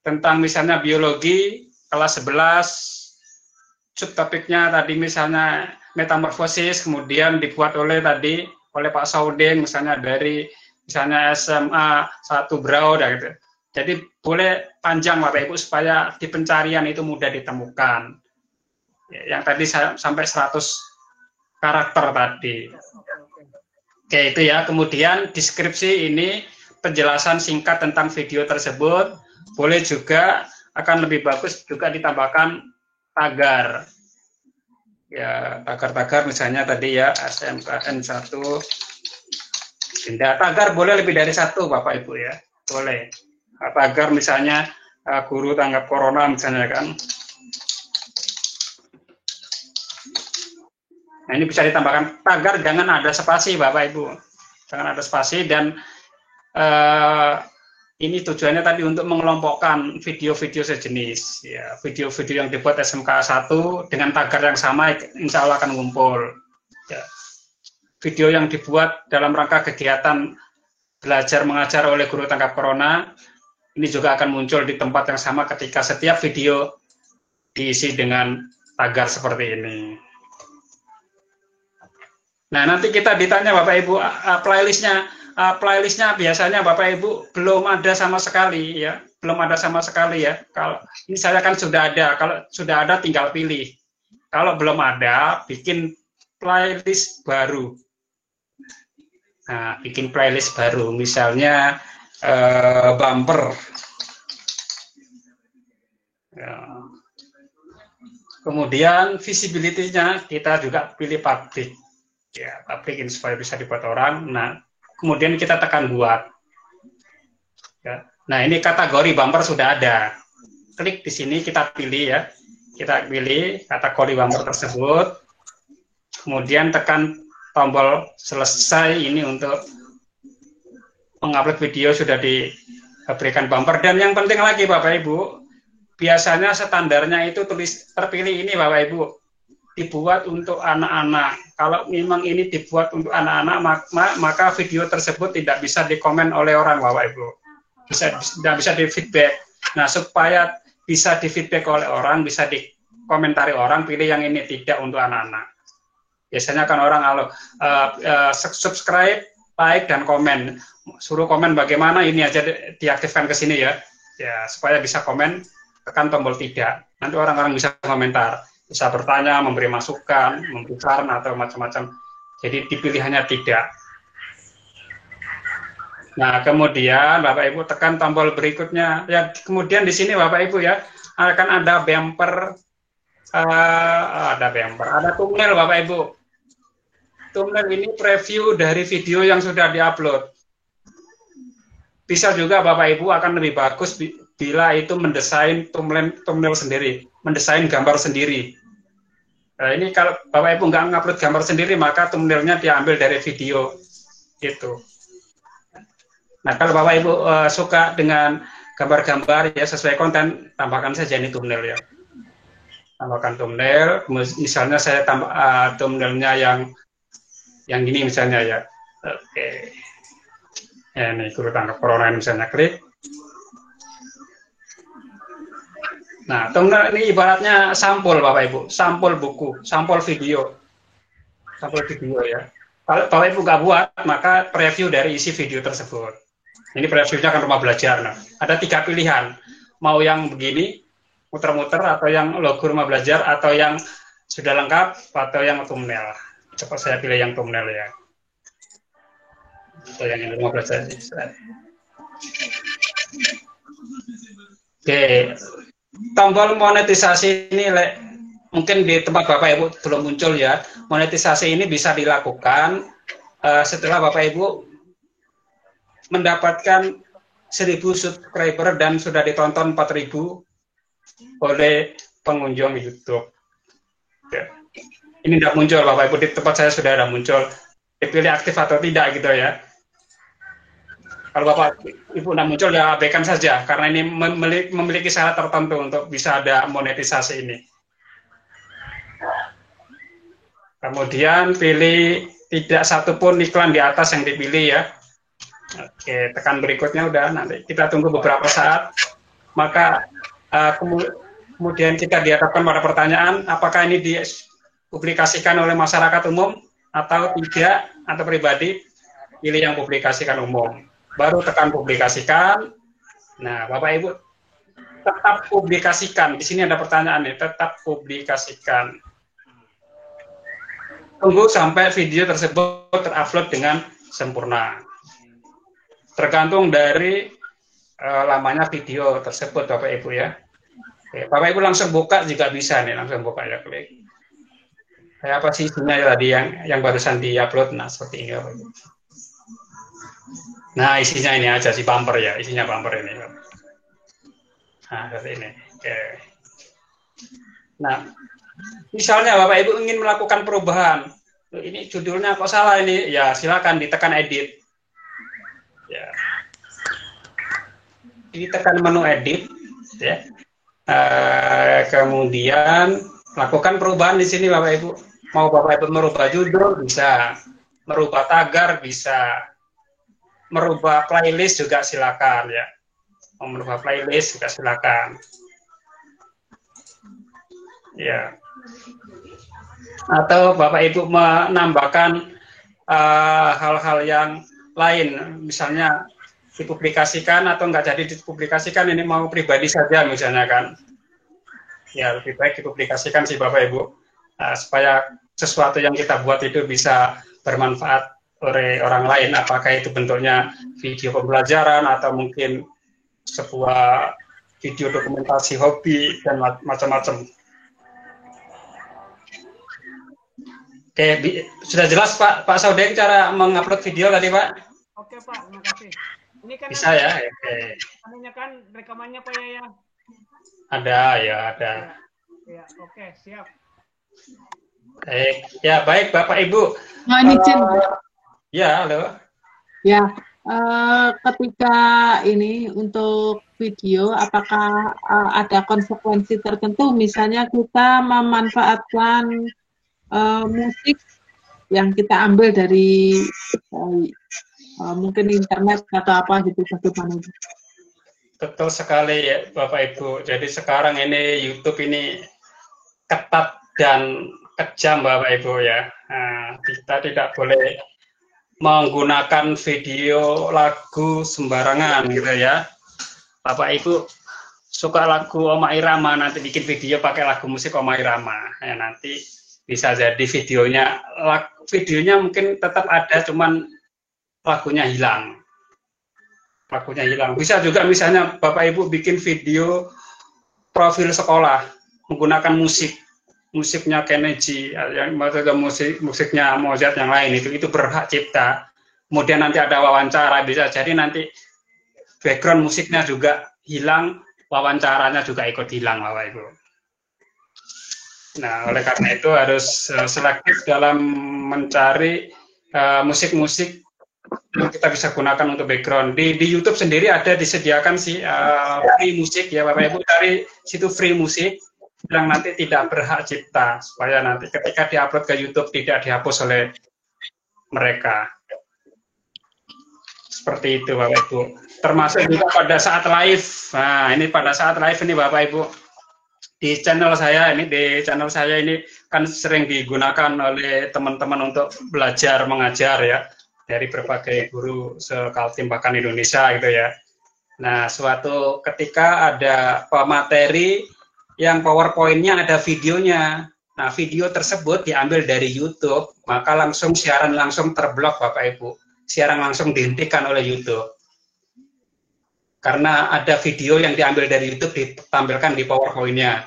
tentang misalnya biologi kelas 11, subtopiknya tadi misalnya metamorfosis, kemudian dibuat oleh Pak Saudeng, misalnya dari misalnya SMA 1 Brau, gitu. Jadi boleh panjang Bapak Ibu supaya di pencarian itu mudah ditemukan. Yang tadi sampai 100 karakter tadi. Oke, itu ya. Kemudian deskripsi ini penjelasan singkat tentang video tersebut. Boleh juga, akan lebih bagus juga ditambahkan tagar. Ya, tagar-tagar misalnya tadi ya, SMKN 1. Tagar boleh lebih dari 1 Bapak Ibu ya. Boleh. Tagar misalnya guru tanggap corona misalnya kan. Nah, ini bisa ditambahkan tagar, jangan ada spasi Bapak Ibu. Jangan ada spasi, dan ini tujuannya tadi untuk mengelompokkan video-video sejenis. Ya, video-video yang dibuat SMK 1 dengan tagar yang sama insya Allah akan ngumpul. Ya. Video yang dibuat dalam rangka kegiatan belajar mengajar oleh guru tanggap corona, ini juga akan muncul di tempat yang sama ketika setiap video diisi dengan tagar seperti ini. Nah, nanti kita ditanya Bapak Ibu, playlistnya biasanya Bapak Ibu belum ada sama sekali ya, belum ada sama sekali ya. Kalau ini saya kan sudah ada, kalau sudah ada tinggal pilih. Kalau belum ada, bikin playlist baru. Nah, bikin playlist baru, misalnya bumper. Ya. Kemudian visibility-nya kita juga pilih public. Ya, public ini supaya bisa dibuat orang. Nah, kemudian kita tekan buat. Ya. Nah, ini kategori bumper sudah ada. Klik di sini, kita pilih ya. Kita pilih kategori bumper tersebut. Kemudian tekan tombol selesai ini untuk mengupload video sudah diberikan bumper. Dan yang penting lagi Bapak Ibu, biasanya standarnya itu terpilih ini Bapak Ibu, dibuat untuk anak-anak. Kalau memang ini dibuat untuk anak-anak, maka video tersebut tidak bisa dikomen oleh orang Bapak Ibu. Tidak bisa di feedback. Nah, supaya bisa di feedback oleh orang, bisa dikomentari orang, pilih yang ini tidak untuk anak-anak. Biasanya kan orang kalau subscribe, like, dan komen. Suruh komen bagaimana, ini aja diaktifkan ke sini ya. Ya, supaya bisa komen, tekan tombol tidak. Nanti orang-orang bisa komentar. Bisa bertanya, memberi masukan, memberi saran, atau macam-macam. Jadi dipilihannya tidak. Nah, kemudian Bapak Ibu tekan tombol berikutnya. Ya, kemudian di sini Bapak Ibu ya, akan ada bumper, ada thumbnail Bapak Ibu. Thumbnail ini preview dari video yang sudah diupload. Bisa juga Bapak Ibu akan lebih bagus bila itu mendesain thumbnail sendiri, mendesain gambar sendiri. Nah, ini kalau Bapak Ibu nggak ngupload gambar sendiri, maka thumbnailnya diambil dari video itu. Nah, kalau Bapak Ibu suka dengan gambar-gambar ya sesuai konten, tambahkan saja ini thumbnail ya. Tambahkan thumbnail, misalnya saya tambah thumbnailnya yang gini misalnya ya. Oke. Ya, ini guru tanggap corona ini misalnya, klik. Nah, thumbnail ini ibaratnya sampul Bapak Ibu, sampul buku, sampul video ya. Kalau Bapak Ibu nggak buat, maka preview dari isi video tersebut. Ini previewnya kan rumah belajar. Nah, ada 3 pilihan, mau yang begini, muter-muter, atau yang logo rumah belajar, atau yang sudah lengkap, atau yang thumbnail. Coba saya pilih yang thumbnail ya. Atau yang rumah belajar. Oke. Tombol monetisasi ini mungkin di tempat Bapak Ibu belum muncul ya. Monetisasi ini bisa dilakukan setelah Bapak Ibu mendapatkan 1.000 subscriber dan sudah ditonton 4.000 oleh pengunjung YouTube. Ya. Ini tidak muncul Bapak Ibu, di tempat saya sudah ada muncul. Dipilih aktif atau tidak gitu ya. Kalau Bapak Ibu tidak muncul ya abaikan saja, karena ini memiliki syarat tertentu untuk bisa ada monetisasi ini. Kemudian pilih tidak satupun iklan di atas yang dipilih ya. Oke, tekan berikutnya udah, nanti kita tunggu beberapa saat. Maka kemudian kita dihadapkan pada pertanyaan, apakah ini dipublikasikan oleh masyarakat umum atau tidak, atau pribadi. Pilih yang publikasikan umum. Baru tekan publikasikan. Nah, Bapak Ibu tetap publikasikan. Di sini ada pertanyaan nih, tetap publikasikan. Tunggu sampai video tersebut terupload dengan sempurna. Tergantung dari lamanya video tersebut Bapak Ibu ya. Oke, Bapak Ibu langsung buka juga bisa nih, langsung buka ya, klik. Kayak apa sih isinya ya tadi yang barusan diupload? Nah, seperti ini Bapak Ibu. Nah, isinya ini aja si bumper ya, isinya bumper ini. Nah, seperti ini. Oke. Nah, misalnya Bapak Ibu ingin melakukan perubahan, ini judulnya kok salah ini, ya silakan ditekan edit. Ya. Ditekan menu edit, ya. Kemudian lakukan perubahan di sini Bapak Ibu. Mau Bapak Ibu merubah judul bisa, merubah tagar bisa, merubah playlist juga silakan ya. Mau merubah playlist juga silakan. Ya. Atau Bapak Ibu menambahkan hal-hal yang lain, misalnya dipublikasikan atau enggak jadi dipublikasikan, ini mau pribadi saja misalnya kan. Ya, lebih baik dipublikasikan sih Bapak Ibu, supaya sesuatu yang kita buat itu bisa bermanfaat oleh orang lain, apakah itu bentuknya video pembelajaran atau mungkin sebuah video dokumentasi hobi dan macam-macam. Oke, sudah jelas Pak Saudeng cara mengupload video tadi Pak? Oke Pak, terima kasih. Ini kan bisa ya? Oke. Anunya kan rekamannya Pak ya? Ada ya, ada. Ya, oke, siap. Baik, ya baik Bapak Ibu. Mohon izin. Ya, halo. Ya, ketika ini untuk video, apakah ada konsekuensi tertentu? Misalnya kita memanfaatkan musik yang kita ambil dari mungkin internet atau apa gitu, bagaimana? Betul sekali ya Bapak Ibu. Jadi sekarang ini YouTube ini ketat dan kejam Bapak Ibu ya. Nah, kita tidak boleh menggunakan video lagu sembarangan gitu ya. Bapak Ibu suka lagu Oma Irama, nanti bikin video pakai lagu musik Oma Irama. Ya, nanti bisa jadi videonya mungkin tetap ada, cuman lagunya hilang. Lagunya hilang. Bisa juga misalnya Bapak Ibu bikin video profil sekolah menggunakan musiknya Kennedy, yang musiknya Mozart yang lain itu berhak cipta. Kemudian nanti ada wawancara, bisa jadi nanti background musiknya juga hilang, wawancaranya juga ikut hilang Bapak Ibu. Nah, oleh karena itu harus selektif dalam mencari musik-musik yang kita bisa gunakan untuk background. Di YouTube sendiri ada disediakan sih free musik ya Bapak Ibu, cari situ free musik yang nanti tidak berhak cipta, supaya nanti ketika diupload ke YouTube tidak dihapus oleh mereka. Seperti itu Bapak Ibu. Termasuk juga pada saat live. Nah, ini pada saat live ini Bapak Ibu. Di channel saya ini kan sering digunakan oleh teman-teman untuk belajar mengajar ya, dari berbagai guru se-Kaltim bahkan Indonesia gitu ya. Nah, suatu ketika ada pemateri yang PowerPoint-nya ada videonya. Nah, video tersebut diambil dari YouTube, maka langsung siaran langsung terblok Bapak Ibu. Siaran langsung dihentikan oleh YouTube. Karena ada video yang diambil dari YouTube ditampilkan di PowerPoint-nya.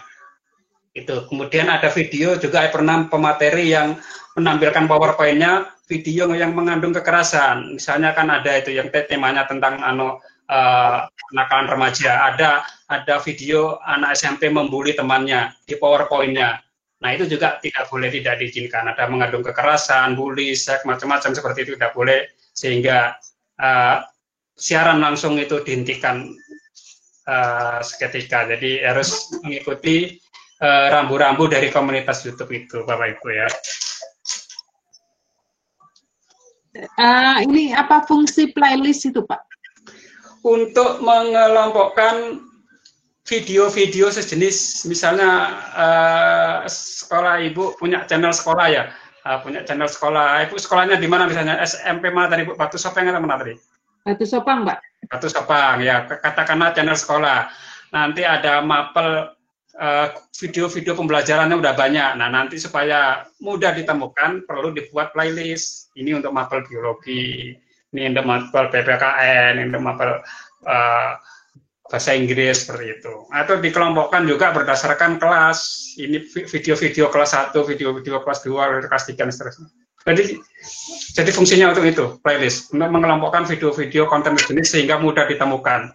Itu. Kemudian ada video juga pernah pemateri yang menampilkan PowerPoint-nya video yang mengandung kekerasan. Misalnya kan ada itu yang temanya tentang kenakalan remaja. Ada video anak SMP membuli temannya di PowerPoint-nya. Nah, itu juga tidak diizinkan. Ada mengandung kekerasan, bully, seks, macam-macam seperti itu tidak boleh, sehingga siaran langsung itu dihentikan seketika. Jadi harus mengikuti rambu-rambu dari komunitas YouTube itu, Bapak Ibu ya. Ini apa fungsi playlist itu, Pak? Untuk mengelompokkan video-video sejenis, misalnya sekolah Ibu punya channel sekolah ya, punya channel sekolah. Ibu sekolahnya di mana misalnya? SMP mana tadi Bu? Batu Sopeng atau mana tadi? Batu Sopang, Pak. Batu Sopang ya, katakanlah channel sekolah. Nanti ada mapel video-video pembelajarannya udah banyak. Nah, nanti supaya mudah ditemukan perlu dibuat playlist. Ini untuk mapel biologi, ini untuk mapel PPKN, ini untuk mapel bahasa Inggris seperti itu. Atau dikelompokkan juga berdasarkan kelas. Ini video-video kelas 1, video-video kelas 2, kelas 3 dan seterusnya. Jadi fungsinya untuk itu, playlist, untuk mengelompokkan video-video konten jenis sehingga mudah ditemukan.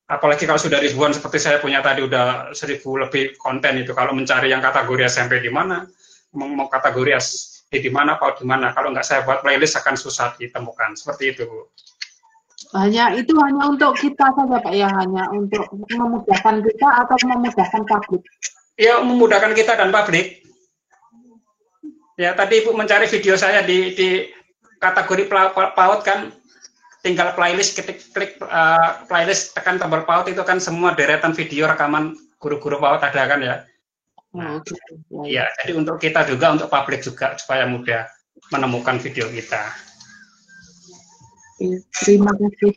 apalagi kalau sudah ribuan seperti saya punya tadi udah 1000 lebih konten itu, kalau mencari yang kategori SMP di mana, mau kategori SD di mana, PAUD di mana, kalau nggak saya buat playlist akan susah ditemukan, seperti itu Bu. Hanya untuk kita saja Pak ya, hanya untuk memudahkan kita atau memudahkan publik? Ya, memudahkan kita dan publik. Ya, tadi Ibu mencari video saya di kategori PAUD kan, tinggal playlist, klik playlist, tekan tombol PAUD, itu kan semua deretan video rekaman guru-guru PAUD ada kan ya. Nah, ya, jadi untuk kita juga, untuk publik juga, supaya mudah menemukan video kita. Terima kasih.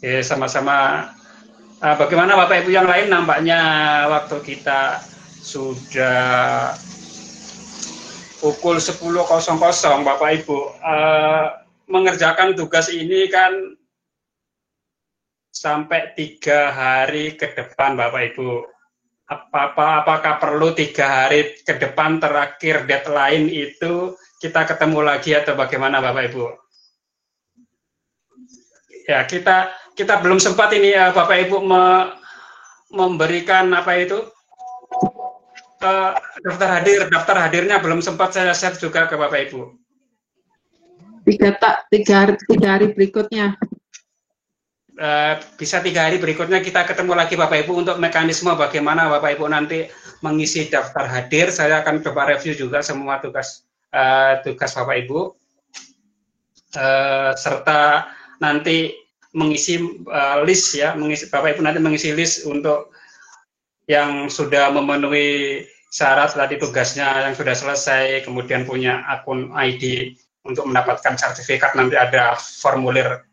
Oke, sama-sama. Bagaimana Bapak Ibu yang lain, nampaknya waktu kita sudah pukul 10.00 Bapak Ibu. Mengerjakan tugas ini kan sampai 3 hari ke depan Bapak Ibu. Apakah perlu 3 hari ke depan terakhir deadline itu kita ketemu lagi atau bagaimana Bapak Ibu? Ya, kita belum sempat ini ya Bapak Ibu memberikan apa itu daftar hadirnya belum sempat saya share juga ke Bapak Ibu. 3 hari berikutnya. Bisa 3 hari berikutnya kita ketemu lagi Bapak Ibu untuk mekanisme bagaimana Bapak Ibu nanti mengisi daftar hadir. Saya akan coba review juga semua tugas Bapak Ibu, serta nanti mengisi list ya, Bapak Ibu nanti mengisi list untuk yang sudah memenuhi syarat tadi tugasnya, yang sudah selesai, kemudian punya akun ID untuk mendapatkan sertifikat, nanti ada formulir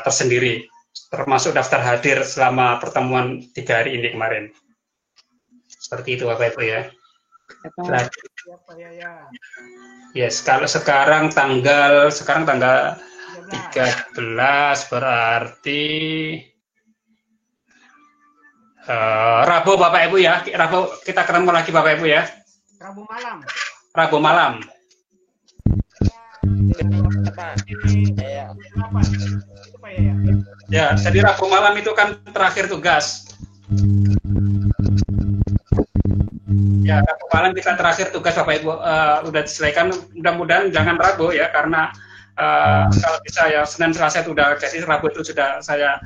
tersendiri, termasuk daftar hadir selama pertemuan 3 hari ini kemarin. Seperti itu Bapak Ibu ya. Yes, kalau sekarang tanggal 13 berarti Rabu Bapak Ibu ya. Rabu kita ketemu lagi Bapak Ibu ya. Rabu malam. Ya, jadi Rabu malam itu kan terakhir tugas. Ya, Rabu malam kita terakhir tugas Bapak Ibu, udah diselesaikan. Mudah-mudahan jangan Rabu ya, karena kalau bisa ya Senin Selasa itu udah, jadi Rabu itu sudah saya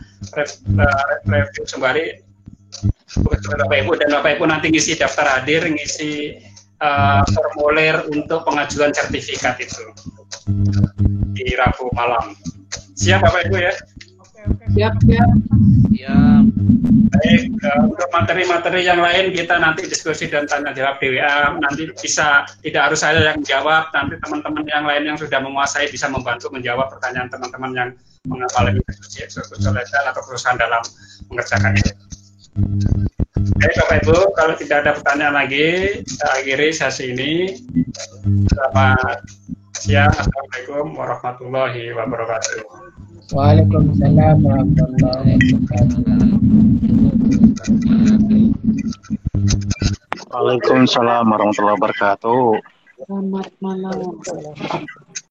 review kembali Bapak Ibu, dan Bapak Ibu nanti ngisi daftar hadir, ngisi formulir untuk pengajuan sertifikat itu di Rabu malam. Siap Bapak Ibu ya? Siap. Baik, untuk materi-materi yang lain kita nanti diskusi dan tanya jawab di WA. Nanti bisa, tidak harus saya yang jawab, nanti teman-teman yang lain yang sudah menguasai bisa membantu menjawab pertanyaan teman-teman yang mengalami kesulitan atau kesusahan dalam mengerjakan ini. Baik Bapak Ibu, kalau tidak ada pertanyaan lagi, kita akhiri sesi ini. Selamat siang, Assalamualaikum warahmatullahi wabarakatuh. Waalaikumsalam warahmatullahi wabarakatuh. Waalaikumsalam warahmatullahi wabarakatuh. Selamat malam.